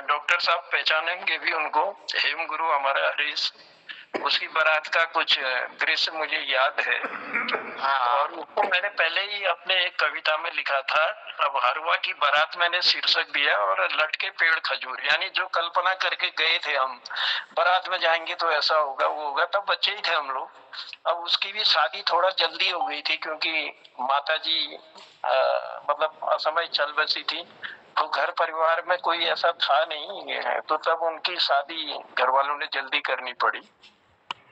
डॉक्टर साहब पहचानेंगे भी उनको, हेम गुरु हमारा हरीश, उसकी बारात का कुछ दृश्य मुझे याद है। और उसको मैंने पहले ही अपने एक कविता में लिखा था। अब हरवा की बारात मैंने शीर्षक दिया, और लटके पेड़ खजूर, यानी जो कल्पना करके गए थे हम बारात में जाएंगे तो ऐसा होगा वो होगा, तब बच्चे ही थे हम लोग। अब उसकी भी शादी थोड़ा जल्दी हो गई थी क्योंकि माता जी असमय चल बसी थी, तो घर परिवार में कोई ऐसा था नहीं, तो तब उनकी शादी घर वालों ने जल्दी करनी पड़ी।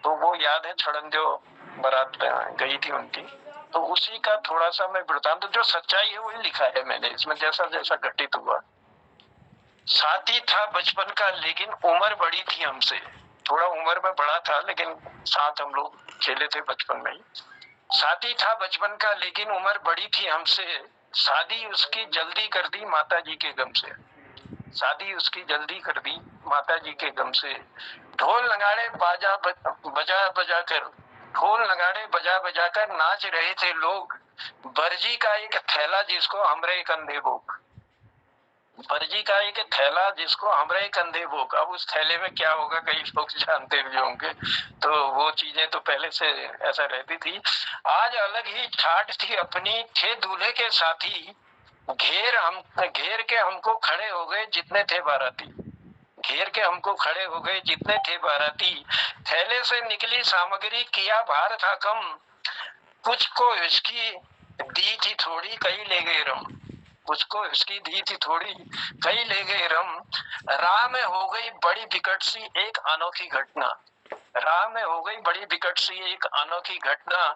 तो वो याद है छड़नदेव बारात गई थी उनकी, तो उसी का थोड़ा सा मैं वृत्तांत, जो सच्चाई है वही लिखा है मैंने इसमें, जैसा जैसा घटित हुआ। साथी था बचपन का लेकिन उम्र बड़ी थी हमसे, थोड़ा उम्र में बड़ा था लेकिन साथ हम लोग खेले थे बचपन में ही। साथी था बचपन का लेकिन उम्र बड़ी थी हमसे, शादी उसकी जल्दी कर दी माता जी के गम से, शादी उसकी जल्दी कर दी माता जी के गम से। ढोल नगाड़े बजा बजा कर, ढोल नगाड़े बजा बजा कर नाच रहे थे लोग, बर्जी का एक थैला जिसको हमरे कंधे बोक, बर्जी का एक थैला जिसको हमरे कंधे बोक। अब उस थैले में क्या होगा कई लोग जानते भी होंगे। तो वो चीजें तो पहले से ऐसा रहती थी। आज अलग ही ठाठ थी अपनी, थे दूल्हे के साथी, घेर के हमको खड़े हो गए जितने थे बाराती, घेर के हमको खड़े हो गए जितने थे बाराती। थैले से निकली सामग्री किया भार था कम, कुछ को हिचकी दी थी थोड़ी कई ले गए रम, कुछ को हिचकी दी थी थोड़ी कई ले गए रम। राह में हो गई बड़ी विकट सी एक अनोखी घटना, राह में हो गई बड़ी विकट सी एक अनोखी घटना।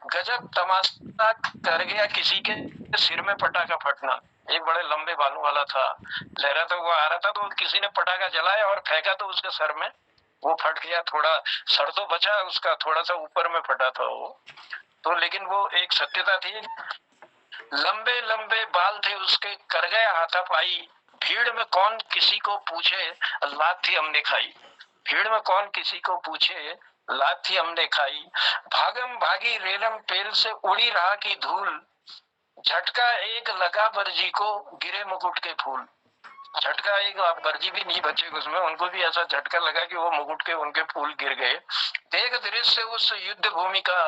गजब तमाशा कर गया किसी के सिर में पटाखा फटना। एक बड़े लंबे बालों वाला था, लहराता हुआ आ रहा था, तो किसी ने पटाखा जलाया और फेंका तो उसके सर में वो फट गया। थोड़ा सर तो बचा उसका, थोड़ा सा ऊपर में फटा था वो तो, लेकिन वो एक सत्यता थी। लंबे लंबे बाल थे उसके, कर गया हाथापाई। भीड़ में कौन किसी को पूछे, लात थी हमने खाई। भीड़ में कौन किसी को पूछे, लात थी हमने खाई। भागम भागी रेलम पेल से उड़ी राह की धूल, झटका एक लगा बरजी को गिरे मुकुट के फूल। झटका एक, आप बरजी भी नहीं बचे उसमें, उनको भी ऐसा झटका लगा कि वो मुकुट के उनके फूल गिर गए। देख दृश्य उस युद्ध भूमि का,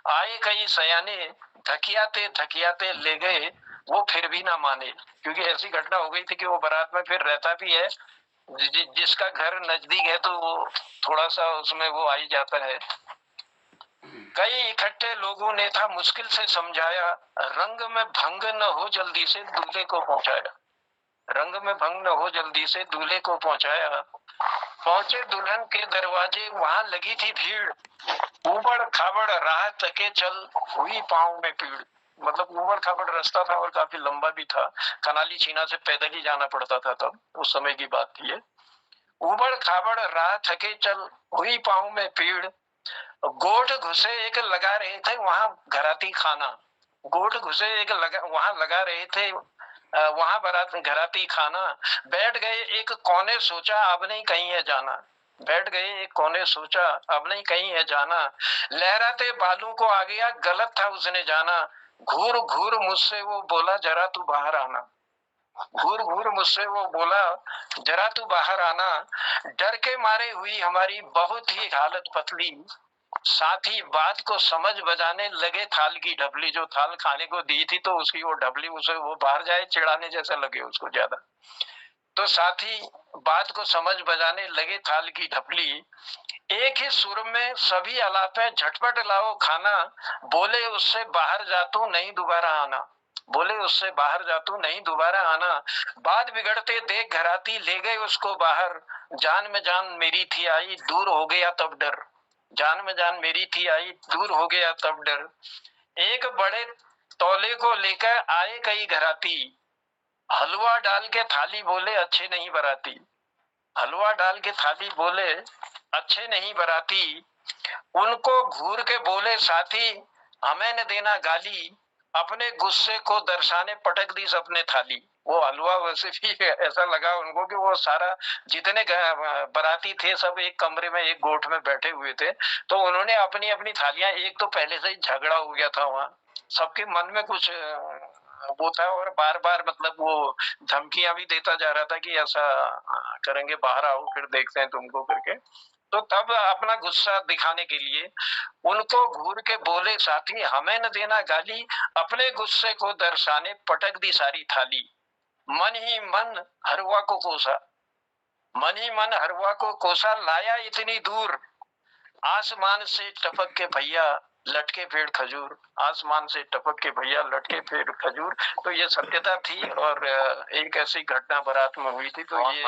आए कई सयाने, धकियाते धकियाते ले गए वो फिर भी ना माने। क्योंकि ऐसी घटना हो गई थी कि वो बारात में फिर रहता भी है, जिसका घर नजदीक है तो वो थोड़ा सा उसमें वो आ ही जाता है। कई इकट्ठे लोगों ने था मुश्किल से समझाया, रंग में भंग न हो जल्दी से दूल्हे को पहुंचाया, रंग में भंग न हो जल्दी से दूल्हे को पहुंचाया। पहुंचे दुल्हन के दरवाजे, वहां लगी थी भीड़, ऊबड़ खाबड़ राह तके चल हुई पांव में पीड़। मतलब ऊबड़ खाबड़ रास्ता था और काफी लंबा भी था, कनाली छीना से पैदल ही जाना पड़ता था तब, उस समय की बात थी ये। ऊबड़ खाबड़ राह थके चल हुई पांव में पीड़, गोठ घुसे एक लगा रहे थे वहां घराती खाना, गोठ घुसे एक वहां लगा रहे थे वहां बारात घराती खाना। बैठ गए एक कोने सोचा अब नहीं कहीं है जाना, बैठ गए एक कोने सोचा अब नहीं कहीं है जाना। लहराते बालों को आ गया गलत था उसने जाना, घूर घूर मुझसे वो बोला जरा तू बाहर आना, घूर घूर मुझसे वो बोला जरा तू बाहर आना। डर के मारे हुई हमारी बहुत ही हालत पतली, साथ ही बात को समझ बजाने लगे थाल की ढपली। जो थाल खाने को दी थी तो उसकी वो ढपली उसे वो बाहर जाए चिढ़ाने जैसा लगे उसको ज्यादा, तो साथ ही बात को समझ बजाने लगे थाल की ढपली। एक ही सुर में सभी अलापे झटपट लाओ खाना, बोले उससे बाहर जा तू नहीं दोबारा आना, बोले उससे बाहर जा तू नहीं दोबारा आना। बात बिगड़ते देख घराती ले गए उसको बाहर, जान में जान मेरी थी आई दूर हो गया तब डर, जान में जान मेरी थी आई दूर हो गया तब डर। एक बड़े तौले को लेकर आए कई घराती, हलवा डाल के थाली बोले अच्छे नहीं बराती, हलवा डाल के थाली बोले अच्छे नहीं बराती। उनको घूर के बोले साथी हमें न देना गाली, अपने गुस्से को दर्शाने पटक दी सबने थाली। वो हलवा वैसे भी ऐसा लगा उनको कि वो सारा जितने बराती थे सब एक कमरे में एक गोठ में बैठे हुए थे, तो उन्होंने अपनी अपनी थालियां, एक तो पहले से ही झगड़ा हो गया था वहां, सबके मन में कुछ वो था और बार बार मतलब वो धमकियां भी देता जा रहा था कि ऐसा करेंगे बाहर आओ फिर देखते हैं तुमको करके। तो तब अपना गुस्सा दिखाने के लिए उनको घूर के बोले साथी हमें न देना गाली, अपने गुस्से को दर्शाने पटक दी सारी थाली। मन ही मन हरवा को कोसा, मन ही मन हरवा को कोसा, लाया इतनी दूर, आसमान से टपक के भैया लटके पेड़ खजूर, आसमान से टपक के भैया लटके पेड़ खजूर। तो ये सत्यता थी और एक ऐसी घटना बारात में हुई थी। तो ये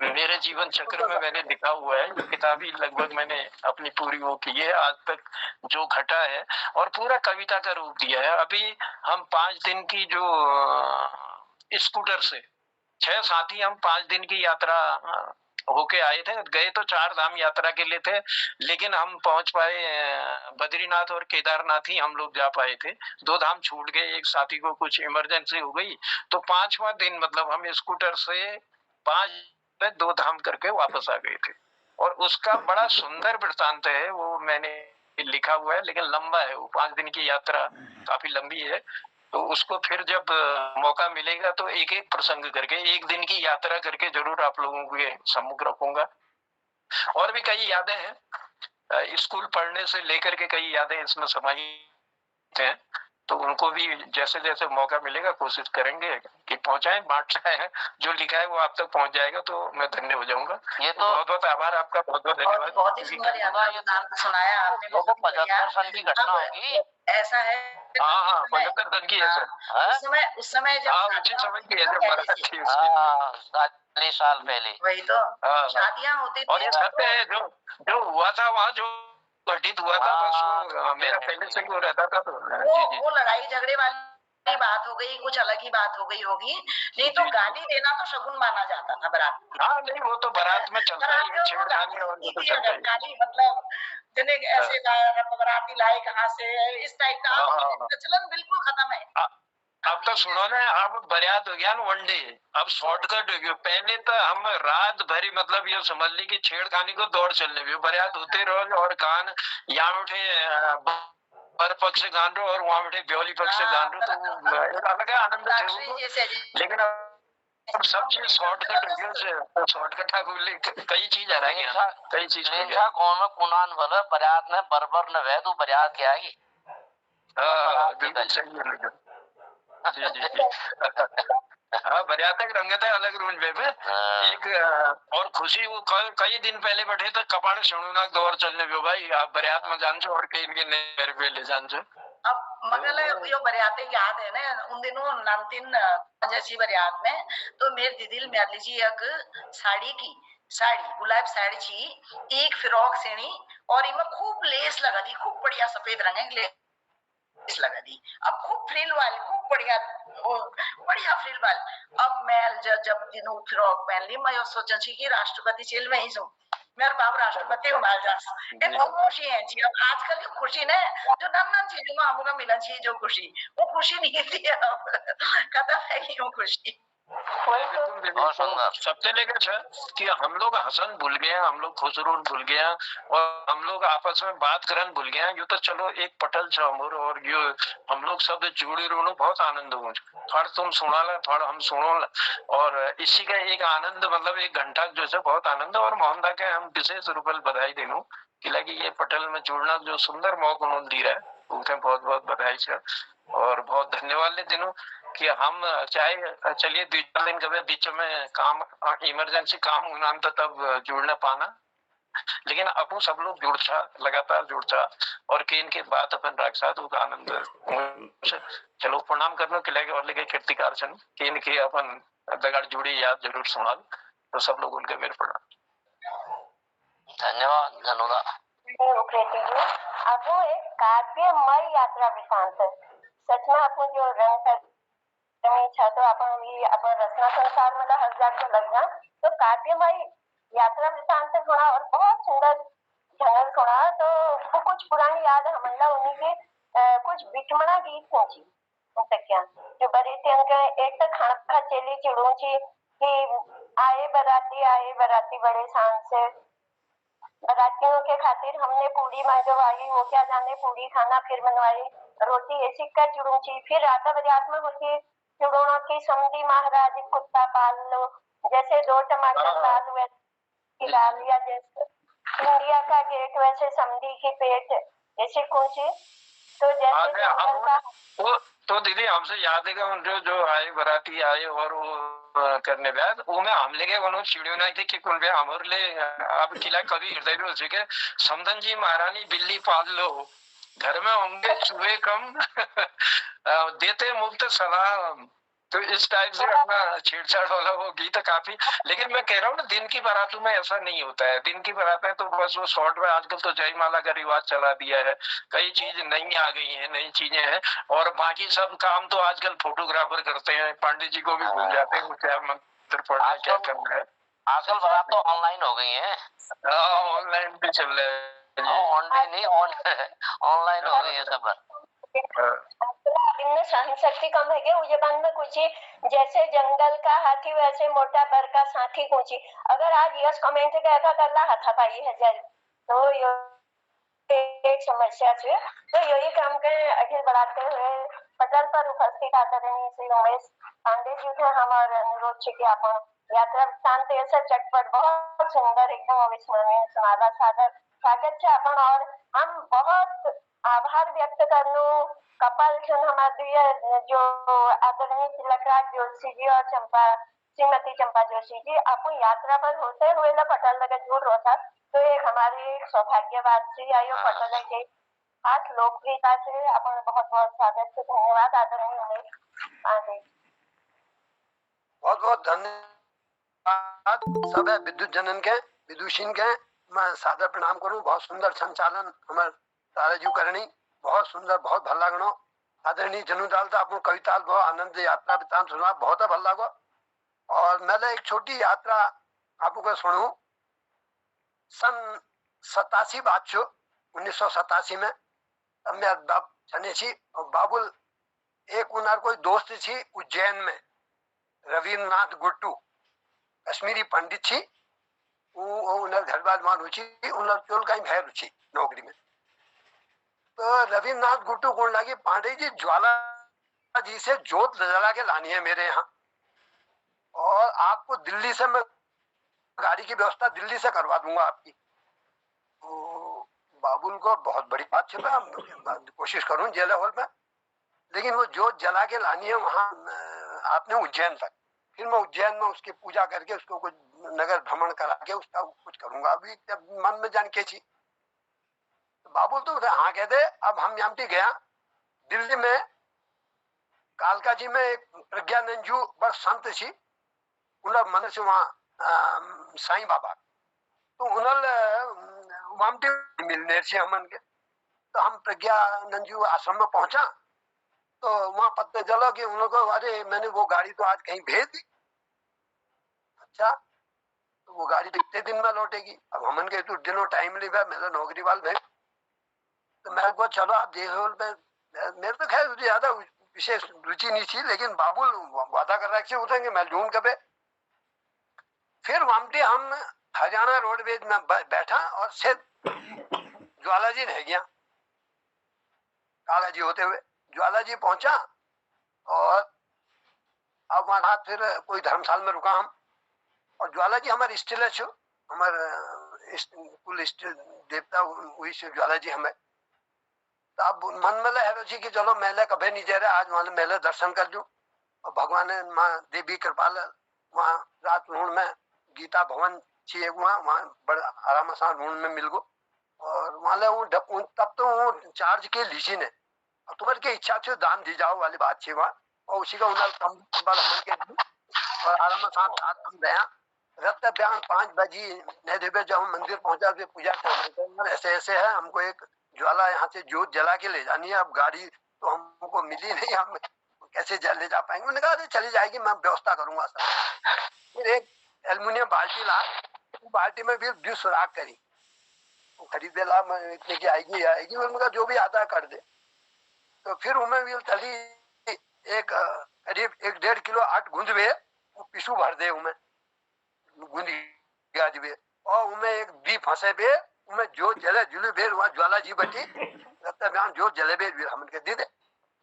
मेरे जीवन चक्र में मैंने लिखा हुआ है, किताबी लगभग मैंने अपनी पूरी वो की है आज तक जो घटा है, और पूरा कविता का रूप दिया है। अभी हम 5 दिन की जो स्कूटर से 6 साथी हम 5 दिन की यात्रा होके आए थे, गए तो 4 धाम यात्रा के लिए थे, लेकिन हम पहुंच पाए बद्रीनाथ और केदारनाथ ही हम लोग जा पाए थे, 2 धाम छूट गए, एक साथी को कुछ इमरजेंसी हो गई, तो 5वां दिन मतलब हम स्कूटर से 2 धाम करके वापस आ गए थे। और उसका बड़ा सुंदर वृत्तांत है, वो मैंने लिखा हुआ है, लेकिन लंबा है वो, 5 दिन की यात्रा काफी लंबी है। तो उसको फिर जब मौका मिलेगा तो एक एक प्रसंग करके, एक दिन की यात्रा करके जरूर आप लोगों के सम्मुख रखूंगा। और भी कई यादें हैं, स्कूल पढ़ने से लेकर के कई यादें इसमें समाहित हैं, तो उनको भी जैसे जैसे मौका मिलेगा कोशिश करेंगे कि पहुंचाएं, बांटाएं। जो लिखा है वो आप तक पहुंच जाएगा तो मैं धन्य हो जाऊंगा। ये तो बहुत बहुत आभार आपका, बहुत बहुत धन्यवाद। बहुत ही सुंदर यात्रा वृतांत सुनाया आपने, बहुत बढ़िया। 75 की घटना होगी। ऐसा है, हाँ 75 साल की है सर। उस समय जब उसी समय की है जब बारात थी उसकी। 40 साल पहले। वही तो शादियां होती थी। और ये सत्य है, जो हुआ था वहाँ, जो घटित हुआ था, बस वो मेरा पहले से ही हो रहता था। तो वो लड़ाई झगड़े वाली बात हो गई, कुछ अलग ही बात हो गई होगी, नहीं तो गाली देना तो शगुन माना जाता था बारात। हाँ नहीं, वो तो बारात में चलता ही है, छेड़खानी और वो तो चलता ही है। मतलब जने ऐसे बाराती लाए कहाँ से, इस टाइप का प्रचलन बिल्कुल खत्म है। अब तो सुनो ना, अब बरियात हो गया ना वन डे, अब शॉर्टकट हो गया। पहले तो हम रात भरी, मतलब ये समझ ली कि छेड़खानी को दौड़ चलने भी, बरियात होते रहो और गान यहाँ उठे पर पक्ष से गान रहो और वहाँ उठे ब्योली पक्ष से गान रहो, तो अलग आनंद थे। लेकिन अब सब चीज शॉर्टकट हो गया, शॉर्टकट कई चीज आ रही है, कई चीज गाँव में कुनान भले बरियात में बरबर न वह तो बरियात क्या है। हाँ बिल्कुल सही है। जी जी जी। हाँ बरियात तक रंगत है अलग रूल में एक और खुशी, वो कई दिन पहले बैठे तो कपाड़ सुनुना दौर चलने पे भाई, आप बरियात में जान छो और कहीं के नए पे ले जान छो। अब मगर यो बरियाते याद है ना, उन दिनों नामतीन जैसी बरियात में तो मेरे दीदी मेरे जी एक साड़ी गुलाब साड़ी छी, एक फ्रॉक सेनी और इनमें खूब लेस लगा दी, खूब बढ़िया सफेद रंग लेस लगा दी। अब खूब फ्रिल वाली, खूब बढ़िया फ्रिल वाली। अब मैं जब दिनों फ्रॉक पहन ली, मैं सोचा छी कि राष्ट्रपति जेल में ही सो, मेरे बाप राष्ट्रपति हमारे जास एक बहुत खुशी है जी। अब आजकल की खुशी ने जो नन चीजों में हमको मिला चाहिए, जो खुशी वो खुशी नहीं थी, अब खत्म है कि वो खुशी। सबसे लेकर कि हम लोग हसन भूल गए, हम लोग खुशरून भूल गए और हम लोग आपस में बात करन भूल गए। यो तो चलो एक पटल छमोर और यो हम लोग सब जुड़ी रोनो बहुत आनंद हो, थोड़ा तुम सुना ला, थोड़ा हम सुनो ला, और इसी का एक आनंद, मतलब एक घंटा जो है बहुत आनंद। और मोहनदा के हम विशेष रूप में बधाई देनू कि लगी ये पटल में जुड़ना जो सुंदर मौका उन्होंने दी रहा है, उनके बहुत बहुत बधाई है और बहुत धन्यवाद देनू कि हम चाहे चलिए 2-4 दिन कभी बीच में काम इमरजेंसी काम होना तो तब जुड़ न पाना, लेकिन अपन सब लोग जुड़ता लगातार जुड़ता और कि इनके बात अपन रक्षा तो आनंद। चलो प्रणाम करने के लगे और लेके कीर्तिकार छन कि इनके अपन दगाड़ जुड़ी याद जरूर सुना, तो सब लोग उनके मेरे प्रणाम। धन्यवाद धनुदा। आपको एक काव्यमय यात्रा वृत्तांत, सच में आपको जो रंग छा तो अपन रचना संसार मतलब 1000 तो लगना, तो काव्यमय यात्रा वृत्तांत सुना और बहुत सुंदर ढंग सुना। तो वो कुछ पुरानी याद है हमारा, उन्हीं के कुछ बिटमना गीत सोची क्या जो बड़े थे एक तो खाना चेली चिड़ूची कि आए बराती बड़े शान से, बरातियों के खातिर हमने पूरी मंगवाई, वो क्या जाने पूरी खाना फिर बनवाई, रोटी ऐसी का चिड़ूची। फिर राता बरियात में होती चिड़ोनों की समधी महाराज कुत्ता पाल लो, जैसे 2 टमाटर लाल वैसे लाल, या जैसे इंडिया का गेट वैसे समधी की पेट ऐसे कुछ। तो जैसे तो दीदी हमसे याद है कि जो आए बराती आए और वो करने बाद वो में हम लेके उन्होंने चिड़ियों नहीं थी कि कुल में हमर ले अब किला कभी हृदय भी हो सके, समदन जी महारानी बिल्ली पाल लो, घर में होंगे चूहे कम देते मुफ्त सलाम। तो इस टाइप से अपना छेड़छाड़ वाला वो गीत काफी, लेकिन मैं कह रहा हूँ ना दिन की बारातों में ऐसा नहीं होता है। दिन की बारातें तो बस वो शॉर्ट में, आजकल तो जयमाला का रिवाज चला दिया है, कई चीज नई आ गई है, नई चीजें हैं और बाकी सब काम तो आजकल फोटोग्राफर करते हैं, पंडित जी को भी भूल जाते हैं क्या मंत्र पढ़ना क्या करना है। आजकल बारात तो ऑनलाइन हो गई है, ऑनलाइन भी चल रहा है, ऑनलाइन हो गई है सब। इनमें सहन शक्ति कम है क्या उजबान में कुछ जैसे जंगल का हाथी वैसे मोटा बर का साथी कुछ। अगर आज यस कमेंट कहता कर ला हाथा पाई है जल तो पेट समस्या છે તો यही काम के आगे बढ़ाते हुए पटल पर उपस्थित आदरणीय श्री उमेश पांडे जी थे हमारे अनुरोध છે कि आप यात्रा वृत्तांत ऐसा चटपट बहुत सुंदर एकदम अविस्मरणीय सुनाला सादर स्वागत છે अपन और हम बहुत आभार व्यक्त करनु कपाल छन हमारे जो आदरणीय तिलकराज जोशी जी और श्रीमती चंपा जोशी जी आप यात्रा पर होते हुए ना पटल लगे जुड़ होता तो एक हमारी सौभाग्यवाद से आयो पटल के खास लोकप्रियता से अपन बहुत बहुत स्वागत से धन्यवाद आदरणीय उमेश पांडे बहुत बहुत धन्यवाद सब है विद्युत जनन के विदुषीन के मैं सादर प्रणाम करूं। बहुत सुंदर संचालन हमारे ताराजू करनी बहुत सुंदर बहुत भल लागनो आदरणीय जनुदाल था आपको कविता बहुत आनंद यात्रा वृत्तांत सुना बहुत भल लागो। और मैंने एक छोटी यात्रा आपको सुनू सन 87 बात छो 1987 में तब मैं बाप छने छी और बाबुल एक उनार कोई दोस्त छी उज्जैन में रविन्द्रनाथ गुट्टू कश्मीरी पंडित छी उनर घर बार मान रुचि उनर चोल कहीं भय रुचि नौकरी में। तो रविन्द्रनाथ गुट्टू कौन लगी पांडे जी ज्वाला जी से जोत जला के लानी है मेरे यहाँ और आपको दिल्ली से मैं गाड़ी की व्यवस्था दिल्ली से करवा दूंगा आपकी। तो बाबुल को बहुत बड़ी बात चल रहा कोशिश करूं जेल हॉल में लेकिन वो जोत जला के लानी है वहां आपने उज्जैन तक फिर मैं उज्जैन में उसकी पूजा करके उसको कुछ नगर भ्रमण करा के उसका कुछ करूंगा। अभी जब मन में जान के छी तो बाबुल तो हाँ कहते अब हम यहाँ पे गया दिल्ली में कालका जी में एक प्रज्ञानंदजू बड़ संत छी उनर मन से वहाँ साईं बाबा तो उनल वामटी मिलने से हमन के तो हम प्रज्ञानंदजू आश्रम में पहुंचा तो वहां पता चला कि उन लोगों अरे मैंने वो गाड़ी तो आज कहीं भेज दी। अच्छा तो वो गाड़ी तो इतने दिन में लौटेगी अब हमन के तो दिनों टाइम ली है मेरा नौकरी वाल भेज तो मैं को चलो आप देखो मेरे तो खैर ज्यादा विशेष रुचि नहीं थी लेकिन बाबुल वादा कर रहा है उठेंगे मैं ढूंढ कभी फिर वामटी हम हरियाणा रोडवेज में बैठा और सिर्फ ज्वाला जी रह गया काला जी होते हुए ज्वाला जी पहुंचा और अब वहां रात फिर कोई धर्मशाला में रुका हम और ज्वाला जी हमारे इष्ट छो हमारे कुल इष्ट देवता वही से ज्वाला जी हमें तो अब मन में है कि चलो मेले कभी नहीं जा रहा आज वहां मेले दर्शन कर लूं और भगवान माँ देवी कृपाल वहाँ रात ढूंढ में गीता भवन चाहिए वहाँ बड़ा आराम से ढूंढ में मिल गो और वहां तब तो चार्ज के लीजिए ने तुम्हारे के इच्छा से दान दी जाओ वाली बात थी वहाँ और उसी का उन्हें कम के और आराम साथ हम गया रक्त बयान 5 बजे नए देवे जब हम मंदिर पहुंचा फिर पूजा कर ऐसे ऐसे है हमको एक ज्वाला यहाँ से जोत जला के ले जानी है अब गाड़ी तो हमको मिली नहीं हम कैसे ले जा पाएंगे उन्होंने कहा चली जाएगी मैं व्यवस्था करूंगा सर। फिर एक एल्युमिनियम बाल्टी ला बाल्टी में भी सुराख करी खरीदे ला इतने की आएगी आएगी उनका जो भी आता है कर दे तो फिर उमें भी चली एक करीब 1.5 किलो 8 गुंदवे वो पिसू भर दे उमें गुंदी गाजबे और उमें एक दी फंसे बे उमें जो जले जुले बे वहाँ ज्वाला जी बटी रत्ता बयान जो जले बे हम दे दे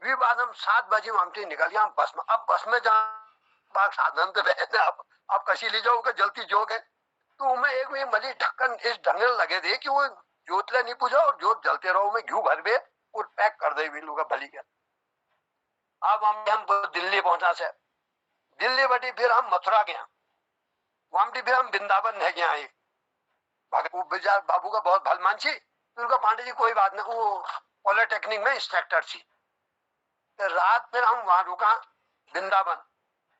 वी बाद हम 7 बजे हम निकल गया बस में अब बस में जहाँ साधन तो बहने आप कसी ले जाओगे जल्दी जोग है तो उमें एक में मली ढक्कन इस ढंगने लगे थे कि वो जोतले नहीं पूछा और जोत जलते रहो मैं घी भर बे और पैक कर दे भी लोग भली के। अब हम दिल्ली पहुंचा से दिल्ली बटी फिर हम मथुरा गया वहां फिर हम वृंदावन रह गया एक बाबू का बहुत भल मानसी उनका पांडे जी कोई बात नहीं वो पॉलिटेक्निक में इंस्ट्रक्टर थी तो रात फिर हम वहां रुका वृंदावन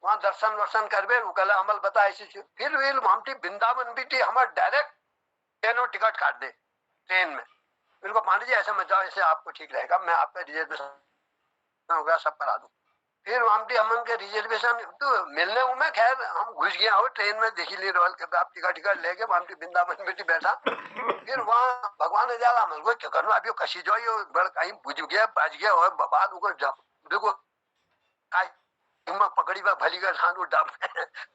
वहां दर्शन वर्शन करवे रुकल अमल बता ऐसी फिर वहां वृंदावन भी थी हमारे डायरेक्ट ट्रेन टिकट काट दे ट्रेन में उनको पांडे जी ऐसे मत जाओ ऐसे आपको ठीक रहेगा मैं आपका रिजर्वेशन होगा सब करा दूं। फिर वहां पे हम के रिजर्वेशन तो मिलने में खैर हम घुस गया हो ट्रेन में देखी ली रोल के आप टिकट लेके वहां पे वृंदावन में बैठा फिर वहाँ भगवान ने जाला हमल को क्या करना अभी कशी जो बड़ कहीं बुझ गया बाज गया और बाद को देखो पकड़ी बा भली का ठान डाब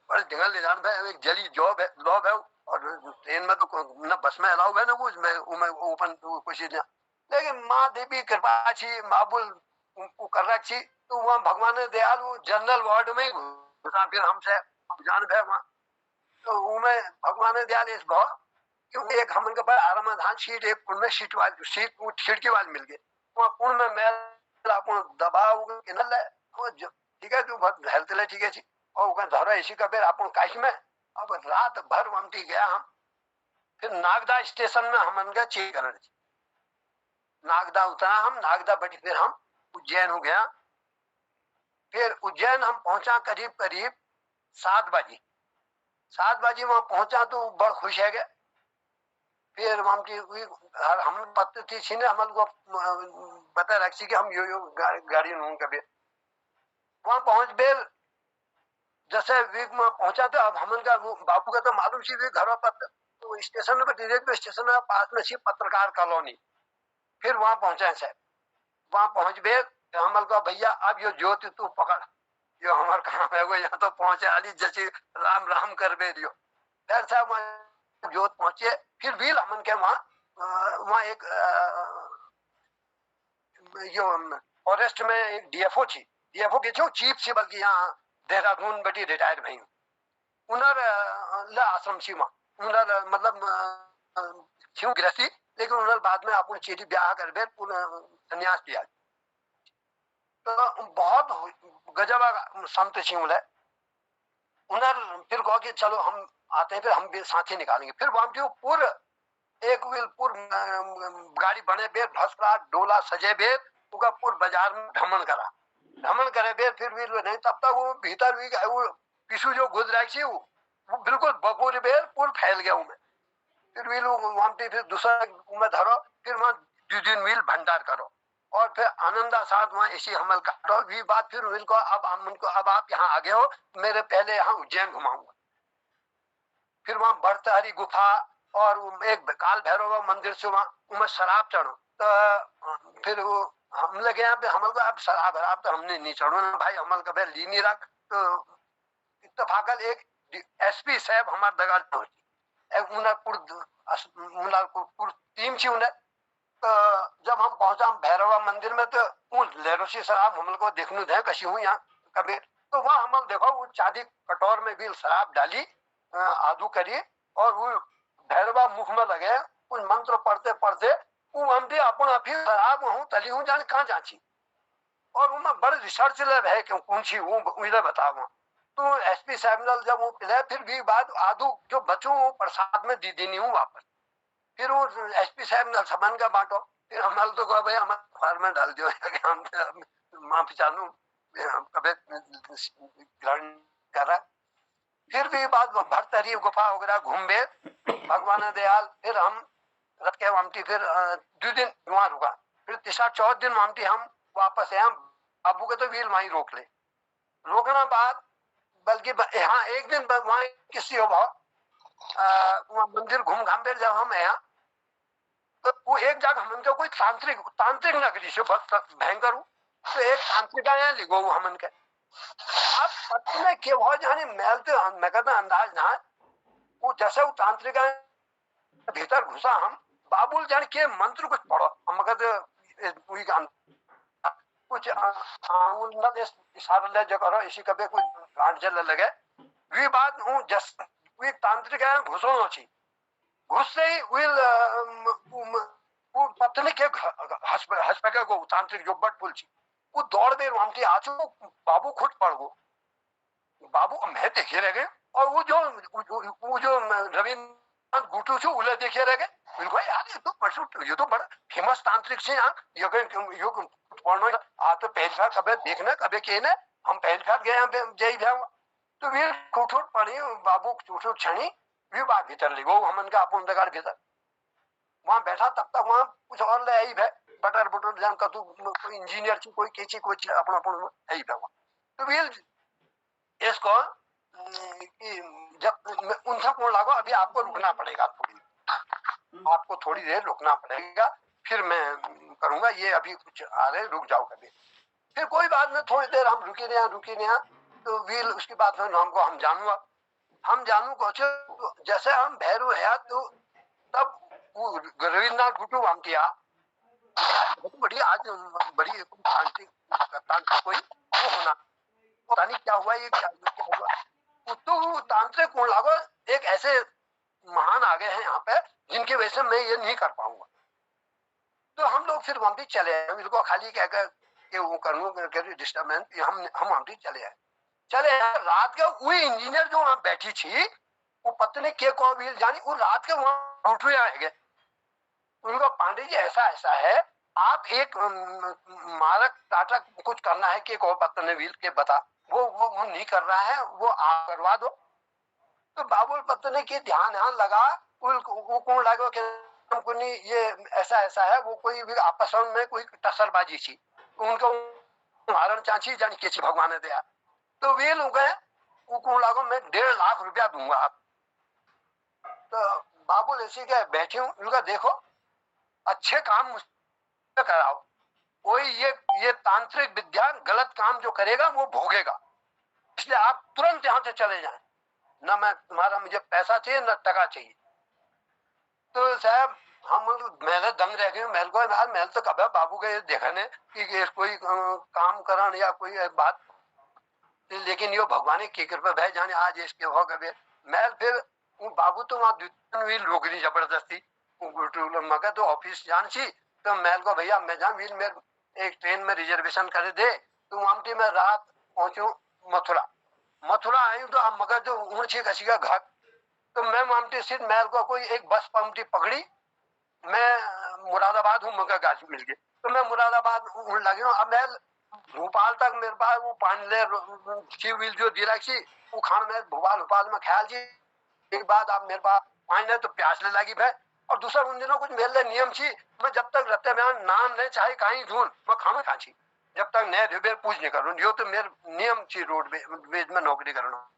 पर जंगल ले जान भाई एक जली जॉब है लॉब है और ट्रेन में तो न बस में अलाउ है ना वो ओपन कुछ नहीं। लेकिन माँ देवी कृपा छी बाबुल वो कर रखी तो वहाँ भगवान ने दयाल वो जनरल वार्ड में घुसा फिर हमसे जान भे वहाँ तो उनमें भगवान ने दयाल इस भाव क्योंकि एक हम पर आरामधान सीट एक कुंड में सीट वाली सीट खिड़की वाली मिल गई वहाँ कुंड में मैल अपन दबाव ठीक है तू बहुत हेल्थ ले ठीक है जी और वो धरो इसी का फिर अपन काश में अब रात भर वमटी गया हम फिर नागदा स्टेशन में हम गए चेक करने नागदा उतरा हम नागदा बटी फिर हम उज्जैन हो गया फिर उज्जैन हम पहुंचा करीब करीब 7 बजे वहां पहुंचा तो बड़ खुश है गए फिर हम पत्र थी छीने हम को बता रखी कि हम यो गाड़ी नूं कभी वहां पहुंच बेर जैसे वीक में पहुंचा तो अब हमन का बाबू का तो मालूम सी भी घर पत्र तो स्टेशन पर रेलवे स्टेशन में पास में सी पत्रकार कॉलोनी फिर वहां पहुंचे से वहां पहुंच बेर हमल का भैया अब यो ज्योति तू पकड़ यो हमार काम है वो यहाँ तो पहुंचे आली जैसे राम राम कर बे दियो फिर साहब वहां ज्योत पहुंचे फिर भी हमन के वहां एक यो फॉरेस्ट में एक डीएफओ थी डीएफओ की जो चीफ सी बल्कि यहाँ देहरादून बटी रिटायर भई उनर ल आश्रम सी वहां उनर मतलब क्यों गृहस्थी लेकिन उनर बाद में अपन चीटी ब्याह कर बे संन्यास दिया तो बहुत गजब संत सिंह है उनर फिर कहो कि चलो हम आते हैं फिर हम भी साथी निकालेंगे फिर वहां जो पूर्व एक व्हील पूर्व गाड़ी बने बेर भसरा डोला सजे बेर उका पूर्व बाजार में भ्रमण करे बेर फिर व्हील नहीं तब तक वो भीतर भी वो पिछू जो गुजरा थी वो बिल्कुल बपोर बेर पूर्व फैल गया उनमें फिर व्हील वहां फिर दूसरा में धरो फिर वहां 2 दिन व्हील भंडार करो और फिर आनंदा साथ वहां इसी हमल काटो भी बात फिर व्हील को अब आप यहाँ आगे हो मेरे पहले यहाँ उज्जैन घुमाऊंगा फिर वहां बड़तहरी गुफा और एक काल भैरव मंदिर से वहां शराब चढ़ो तो फिर वो हम लगे यहाँ पे हमल को अब शराब तो हमने नहीं चढ़ो ना भाई हमल का भाई ली नहीं रख तो इत्तफाकल एक एसपी साहब हमारे दगाड़ होती मुलारपुर टीम थी उन्हें तो जब हम पहुंचा भैरवा मंदिर में तो वो लेरोसी शराब हमल को देखने दे कशी हुई यहाँ कभी तो वहां हमल देखो वो चांदी कटोर में भी शराब डाली आदू करी और वो भैरवा मुख में लगे कुछ मंत्र पढ़ते पढ़ते वो हम भी अपन अभी शराब हूँ तली हूँ जाने कहाँ जाची और वो मैं बड़े रिसर्च लैब है क्यों कौन सी वो मुझे बताओ तो एसपी साहब ने जब वो पिलाया फिर भी बाद आदू जो बच्चों वो प्रसाद में दी देनी हूँ वापस फिर वो एसपी साहब ने सामान का बांटो फिर हम तो कहा भाई हमारे अखबार में डाल दियो हम माफी चालू कभी ग्रहण करा फिर भी बात भरतरी गुफा वगैरह घूमे भगवान दयाल फिर हम रथ के वामटी फिर 2 दिन वहां रुका फिर तीसरा 4 दिन वामटी हम वापस आए अबू के तो व्हील वहीं रोक ले रोकना बाद बल्कि यहाँ एक दिन वहां किसी हो वहां मंदिर घूम घाम फिर जब हम आया तो वो एक जगह हम इनका कोई तांत्रिक नगरी से भयंकर हूँ तो एक तांत्रिका यहाँ लिखो हम के अब पत्नी में क्या हो जाने मैल तो मैं कहता अंदाज ना वो जैसे वो तांत्रिका भीतर घुसा हम बाबुल जान के मंत्र कुछ पढ़ो हम कहते कुछ इशारा ले जो करो इसी कभी कुछ गांठ जल लगे वी बात हूँ जस वी तांत्रिका घुसो छी घुसते ही वो पत्नी के हस्पताल को तांत्रिक जो बट पुल छी वो दौड़ दे वहां आचू बाबू खुद पड़ गो बाबू मैं देखे रह गए और वो जो रविंद्र गुटू छू उले देखे रह गए बिल्कुल यार ये तो बड़ा फेमस तांत्रिक से यहाँ यो पढ़ना आ तो पहली बार कभी देखना कभी कहने हम पहली बार गए यहाँ पे जय भ्या तो वे कुठुट पड़ी बाबू कुठुट छणी वे बात भीतर ले गो हमन का अपन दगाड़ भीतर वहां बैठा तब तक वहां कुछ और ले आई है बटर बटर जान का तू कोई इंजीनियर छी कोई केची कोई अपन अपन आई है तो वे इसको जब उनसे कौन लागो अभी आपको रुकना पड़ेगा आपको थोड़ी देर रुकना पड़ेगा फिर मैं करूंगा ये अभी कुछ आ रहे रुक जाओ कभी फिर कोई बात नहीं थोड़ी देर हम रुके नहीं तो व्हील उसकी बात हमको हम जानूंगा हम जानू कोचे जैसे हम भैरू है तो तब वो रविन्द्रनाथ टूटू हम किया बड़ी आज बड़ी तांत्रिक कोई वो होना पता नहीं क्या हुआ ये क्या हुआ तो तांत्रिक कौन लागो एक ऐसे महान आ गए हैं यहाँ पे जिनकी वजह से मैं ये नहीं कर पाऊंगा तो हम लोग फिर वहां भी चले आए इनको खाली कहकर कि वो करूँ डिस्टर्बेंस हम वहां भी चले आए रात के वही इंजीनियर जो वहां बैठी थी वो पत्नी के को भी जानी वो रात के वहां उठ गए उनको पांडे जी ऐसा ऐसा है आप एक मारक टाटा कुछ करना है कि को पत्नी व्हील के बता वो नहीं कर रहा है वो आप करवा दो तो बाबुल पत्नी की ध्यान लगा वो कौन लगा कि हमको नहीं ये ऐसा ऐसा है वो कोई भी आपस में कोई टसरबाजी थी उनको मारण चाची जानी किसी भगवान ने दिया तो वे लोग गए वो कौन लागो मैं 1.5 लाख रुपया दूंगा आप तो बाबुल ऐसी के बैठे हूँ उनका देखो अच्छे काम मुझसे कराओ कोई ये तांत्रिक विद्या गलत काम जो करेगा वो भोगेगा इसलिए आप तुरंत यहाँ से चले जाएं ना मैं तुम्हारा मुझे पैसा चाहिए ना टका चाहिए तो साहब हम मेरे दंग रह गए मेरे को यार मैं तो कभी बाबू के देखने कि कोई काम करण या कोई बात लेकिन यो भगवान की कृपा भाई जाने आज इसके हो गए मैं फिर बाबू तो वहां रोक दी जबरदस्ती मगर तो ऑफिस जान सी तो मैं को भैया मैं जा व्हील मेरे एक ट्रेन में रिजर्वेशन कर दे तो वहां मैं रात पहुंचू मथुरा आई तो अब मगर जो ऊंची कसी का घर तो मैं वहां सिर्फ मैल को कोई एक बस पमटी पकड़ी मैं मुरादाबाद हूँ मगर गाड़ी मिल गई तो मैं मुरादाबाद लगी हूँ अब मैं भोपाल तक मेरे पास वो पांडे व्हील जो दिलाची वो खान में भोपाल में ख्याल जी एक बात आप मेरे पास पानी तो प्यास ले लगी भाई और दूसरा उन दिनों कुछ मेरे लिए नियम छी मैं जब तक रहते मैं नाम नहीं चाहे कहीं ढूंढ मैं खाना खा छी जब तक नए रिपेयर पूछ नहीं करूँ यो तो मेरे नियम छी रोडवेज में नौकरी करना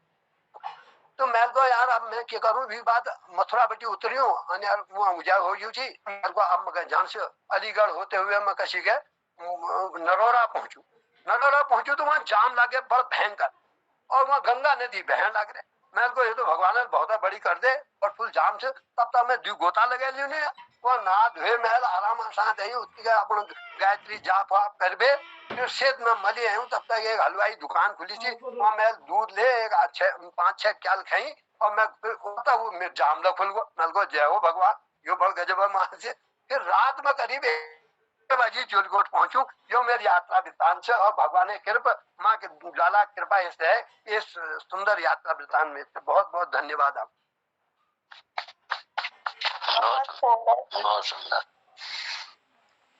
तो मैं को यार अब मैं क्या करूँ भी बात मथुरा बेटी उतरी हूँ यार मुझे हो गई थी मेरे को अब मैं जान से अलीगढ़ होते हुए मैं कसी के नरोरा पहुंचू तो वहाँ जाम लागे बड़ भयंकर और वहाँ गंगा नदी बहन लग रहे मैं को ये तो भगवान ने बहुत बड़ी कर दे और फुल जाम से तब तक मैं दू गोता लगे ली ने वो ना धोए महल आराम साथ है उसकी अपन गायत्री जाप वाप करबे फिर सेत में मली है तब तक एक हलवाई दुकान खुली थी वहाँ मैं दूध ले एक 5-6 क्याल खाई और मैं वो मेरे जाम ला खुल गो मैं को जय हो भगवान यो बड़ गजब मान से फिर रात में करीब बजे चोलकोट पहुंचू जो मेरी यात्रा वृत्तांत से और भगवान कृपा माँ के ज्वाला कृपा इससे है इस सुंदर यात्रा वृत्तांत में बहुत बहुत धन्यवाद आप बहुत सुंदर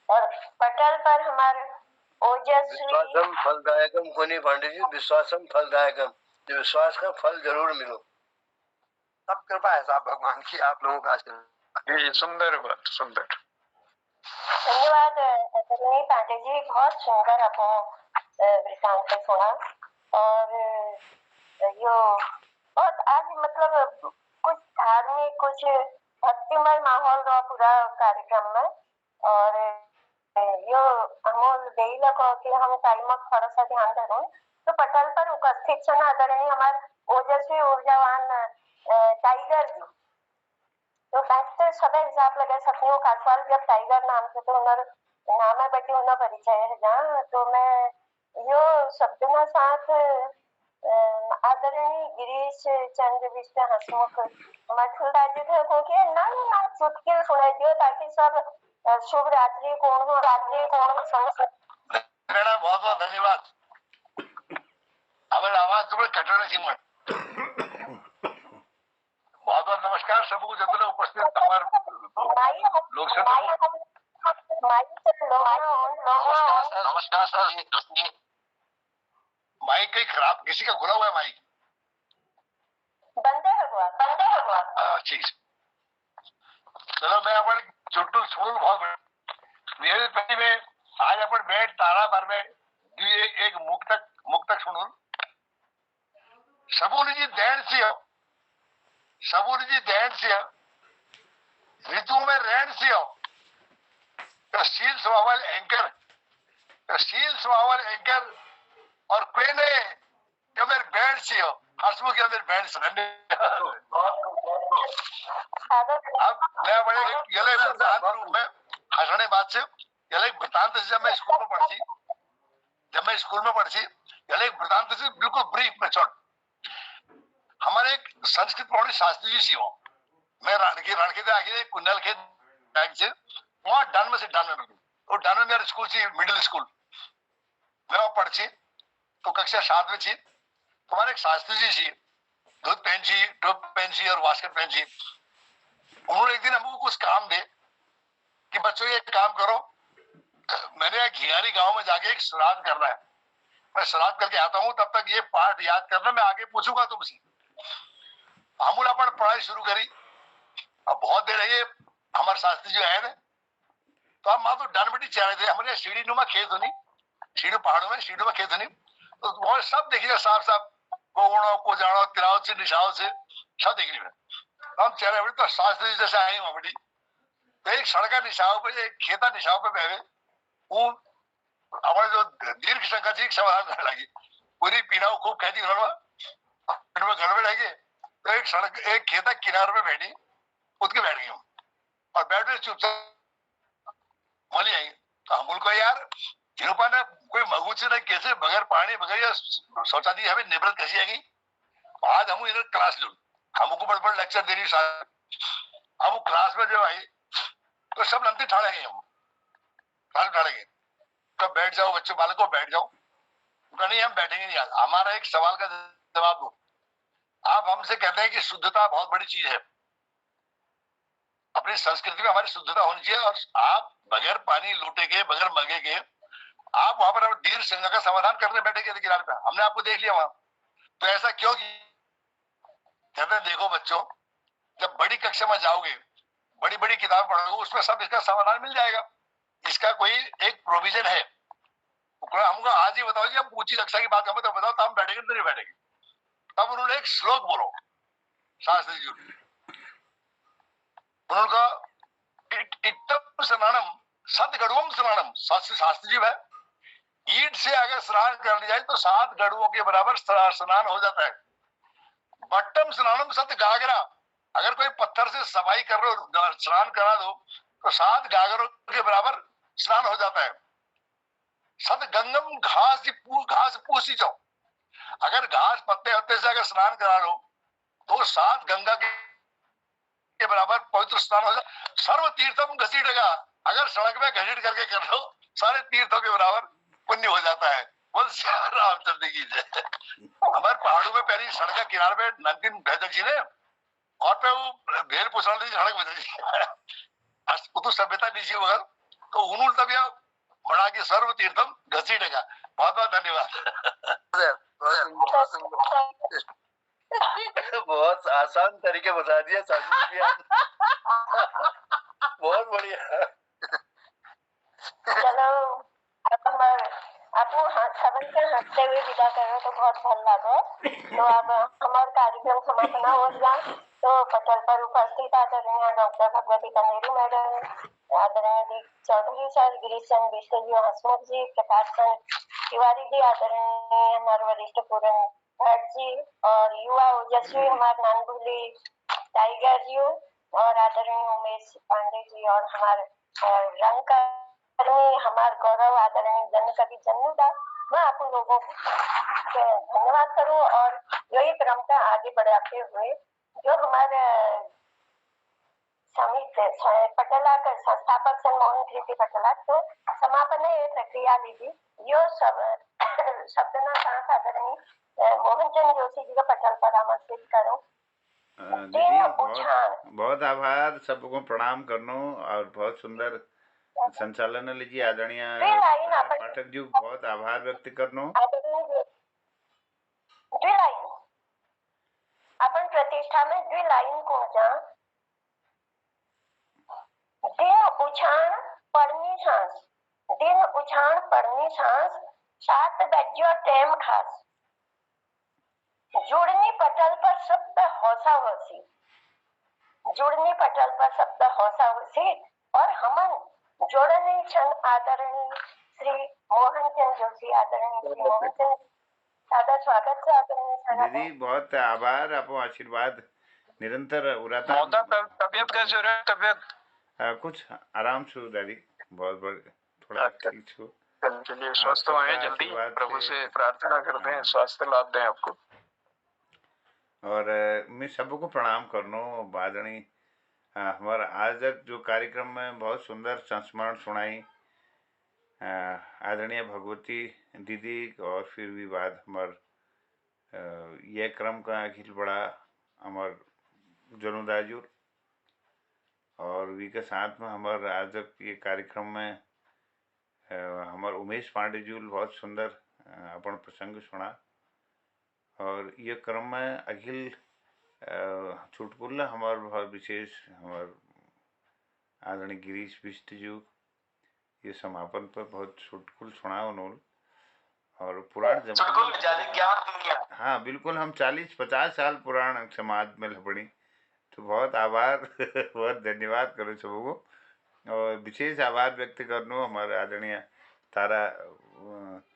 और पटल पर हमारे ओजस्वी विश्वासम फलदायकम कोनी पांडे जी विश्वासम फलदायकम विश्वास का फल जरूर मिलो सब कृपा है साहब भगवान की आप लोगों का आशीर्वाद सुंदर बात सुंदर धन्यवाद आदरणीय पांडे जी बहुत सुंदर आपने वृत्तांत सुना और यो बहुत आज मतलब कुछ धार्मिक कुछ भक्तिमय माहौल रहा पूरा कार्यक्रम में और यो अमोल देई लको कि हम टाइम थोड़ा सा ध्यान धरूं तो पटल पर उपस्थित छन आदरणीय हमारे ओजस्वी ऊर्जावान टाइगर जी तो बैठते सदा हिसाब लगे सपनों का सवाल जब टाइगर नाम से तो उनर नाम है बटी उनका परिचय है जहाँ तो मैं यो शब्द ना साथ आदरणीय गिरीश चंद्र विश्व हसमुख मठुरा जी थे क्योंकि ना चुटकी सुनाई दियो ताकि सब शुभ रात्रि कौन हो मैडम बहुत बहुत धन्यवाद हमारे आवाज तुम्हें कटोरे सीमन बहुत बहुत नमस्कार सबको जितने उपस्थित हमारे लोग से नमस्कार सर माइक कहीं खराब किसी का खुला हुआ है माइक बंदे हुआ ठीक चलो मैं अपन चुट्टू सुन बहुत मेरे पहले में आज अपन बैठ तारा भर में एक मुक्तक सुनून सबून जी दैन से ऋतु में रहन से शील स्वभाव एंकर और कोई ने जो मेरे बैठ से हसमुख या मेरे बहन सुनने आदर अब मैं बड़े येले वृत्तांत रूप में हंसने बात से येले एक वृत्तांत से जब मैं स्कूल में पढ़ी येले एक वृत्तांत से बिल्कुल ब्रीफ में चढ़ हमारे एक संस्कृत पौड़ी शास्त्री जी सी हो मैं रानके से आगे कुंडल के बैग से वहाँ डन में और डन में मेरा स्कूल थी मिडिल स्कूल मैं वहाँ पढ़ी तो कक्षा 7 में थी हमारे एक शास्त्री जी सी दूध पेन छी टोप पेन छी और वास्केट पेन छी उन्होंने एक दिन हमको कुछ काम दे कि बच्चों ये काम करो मैंने घियारी गांव में जाके एक श्राद्ध करना है मैं श्राद्ध करके आता हूँ तब तक ये पाठ याद करना मैं आगे पूछूंगा तुमसे हमूल अपन पढ़ाई शुरू करी अब बहुत देर है ये हमारे शास्त्री जी आए थे तो हम तो डानबेटी चाह रहे थे हमारे यहाँ सीढ़ी नुमा खेत होनी सीढ़ी पहाड़ों में सीढ़ी में खेत होनी तो बहुत सब देखिएगा साफ साफ कोगुणों को जानो तिराव से निशाओं से सब देख रही है हम चेहरे बड़ी तो शास्त्री जैसे आए वहां बड़ी तो एक सड़का निशाओं पे एक खेता निशाओं पे बैठे वो हमारे जो दीर्घ शंका जी समाधान करने लगी पूरी पीना खूब कहती उन्होंने गड़बड़ है तो एक सड़क एक खेता किनारे पे बैठी उठ के बैठ गई हूँ और बैठे चुपचाप मली आई तो अमूल को यार जिरूपा ने कोई मगुच ने कैसे बगैर पानी बगैर सोचा दी हमें निबरत कैसी आएगी आज हम इधर क्लास लू हमको बड़ बड़ लेक्चर दे रही हम क्लास में जब आई तो सब नंदी ठाड़े गए हम ठाड़े गए तो बैठ जाओ बच्चों बालकों बैठ जाओ नहीं हम बैठेंगे नहीं आज हमारा एक सवाल का जवाब दो आप हमसे कहते हैं कि शुद्धता बहुत बड़ी चीज है अपनी संस्कृति में हमारी शुद्धता होनी चाहिए और आप बगैर पानी लोटे के बगैर मगे के आप वहां पर दीर्घ संज्ञा का समाधान करने बैठे के किनारे पे हमने आपको देख लिया वहां तो ऐसा क्यों कहते हैं देखो बच्चों जब बड़ी कक्षा में जाओगे बड़ी बड़ी किताब पढ़ोगे उसमें सब इसका समाधान मिल जाएगा इसका कोई एक प्रोविजन है हमको आज ही बताओ जी हम ऊंची कक्षा की बात हमें तो बताओ तो हम बैठेंगे तो नहीं बैठेंगे तब उन्होंने एक श्लोक बोलो शास्त्री जी उन्होंने इट्टम स्नानम सदगढ़ुओं स्नानम शास्त्री जी है ईट से अगर स्नान कर लिया जाए तो 7 गढ़ुओं के बराबर स्नान हो जाता है बट्टम स्नानम सत गागरा अगर कोई पत्थर से सफाई कर रहे हो स्नान करा दो तो 7 गागरों के बराबर स्नान हो जाता है सत गंगम घास पूसी जाओ अगर घास पत्ते हत्ते से अगर स्नान करा लो तो 7 गंगा के बराबर पवित्र स्नान हो जाए सर्व तीर्थम घसीटेगा अगर सड़क में घसीट करके कर लो सारे तीर्थों के बराबर पुण्य हो जाता है बोल रामचंद्र की जय हमारे पहाड़ों में पहली सड़क के किनारे पे नंदन भैदक जी ने और पे वो भेल पुसरण दी सड़क में तो सभ्यता नीचे वगैरह तो उन्होंने तब यह बड़ा के सर्व तीर्थम घसीटेगा बहुत बहुत धन्यवाद बहुत आसान तरीके बता दिया साजू जी बहुत बढ़िया चलो अब हम आपको सबन के हंसते हुए विदा करो तो बहुत भल लागो तो अब हमारा कार्यक्रम समापन हो गया तो पटल पर उपस्थित आदरणीय डॉक्टर भगवती कनेरू मैडम आदरणीय डी चौधरी सर गिरीश चंद्र बिष्ट जी हसमुख जी प्रकाश चंद्र तिवारी जी आदरणीय हमारे वरिष्ठ पूर्ण भट्ट जी और युवा ओजस्वी हमारे नानभूली टाइगर जी और आदरणीय उमेश पांडे जी और हमारे रंग हमारे गौरव आदरणीय जन कवि जन्नूदा मैं आप लोगों को धन्यवाद करूं और यही परंपरा आगे बढ़ाते हुए जो हमारे समिति पटला के संस्थापक सन मोहन कृति पटला तो समापन प्रक्रिया लीजिए यो सब शब्दना साथ आदरणीय मोहन चंद जोशी जी का पटल पर आमंत्रित करूं दीदी बहुत आभार सबको प्रणाम करनो और बहुत सुंदर संचालन लीजिए आदरणीय पाठक जी बहुत आभार व्यक्त करनो अपन प्रतिष्ठा में द्वि लाइन को जा दिन उछाण पड़नी सांस 7 बज्यो टेम खास जुड़नी पटल पर शब्द हौसा होसी और हमन जोड़नी क्षण आदरणीय श्री मोहन चंद जोशी आदरणीय श्री मोहन चंद सादा स्वागत છે આદરણીય સાહેબ. दीदी बहुत आभार, आपको आशीर्वाद निरंतर उराता मौदा तबियत कैसे हो रहा है? तबियत कुछ आराम छू दादी, बहुत बड़े थोड़ा अच्छा। ठीक छू। चलिए स्वस्थ होए जल्दी, आशीर्वाद प्रभु से- से प्रार्थना करते हैं स्वास्थ्य लाभ दें आपको। और मैं सबको प्रणाम करनो बादणी हमारा आज तक जो कार्यक्रम में बहुत सुंदर संस्मरण सुनाई आदरणीय भगवती दीदी, और फिर भी बाद हमार यह क्रम का अखिल बड़ा हमार जनुदाजूर, और वी के साथ में हमार आज तक ये कार्यक्रम में हमार उमेश पांडे जी बहुत सुंदर अपन प्रसंग सुना, और ये क्रम में अखिल चुटकुल्ला हमार बहुत विशेष हमार आदरणीय गिरीश बिष्ट जी ये समापन पर बहुत चुटकुल सुना उन्होंने, और पुराण जमाने, हाँ बिल्कुल, हम 40-50 साल पुराण समाज में लपड़ी, तो बहुत आभार बहुत धन्यवाद करो सबको, और विशेष आभार व्यक्त करनो हमारे आदरणीय तारा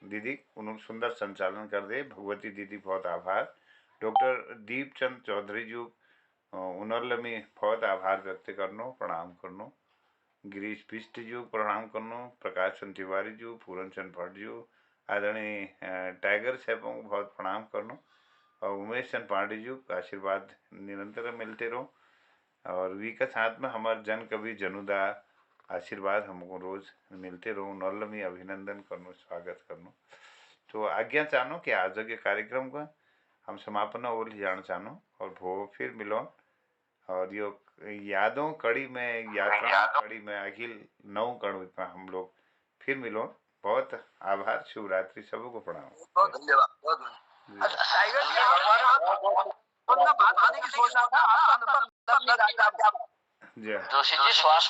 दीदी, उन्होंने सुंदर संचालन कर दे, भगवती दीदी बहुत आभार, डॉक्टर दीपचंद चौधरी जी उन्होंने में बहुत आभार व्यक्त करनो, प्रणाम करनो, गिरीश बिष्ट जी प्रणाम करनो, प्रकाश चंद तिवारी जी, पूरन चंद भट्ट जी, आदरणीय टाइगर साहब को बहुत प्रणाम करनो, और उमेश चंद पांडे जी आशीर्वाद निरंतर मिलते रहो, और वी का साथ में हमारे जन कवि जनुदा आशीर्वाद हमको रोज मिलते रहो, नौल में अभिनंदन करनो, स्वागत करनो। तो आज्ञा चाहनो कि आज के कार्यक्रम का हम समापन और जान चाहनो, और भो फिर मिलो, और यो यादों कड़ी में यात्रा कड़ी में अखिल 9 कड़ी में हम लोग फिर मिलो। बहुत आभार, शिवरात्रि, सबको प्रणाम। बहुत धन्यवाद, बहुत धन्यवाद। साइगर जी, हमारा बात आने की सोच रहा था, आपका नंबर लग नहीं रहा था। जय जोशी जी श्वास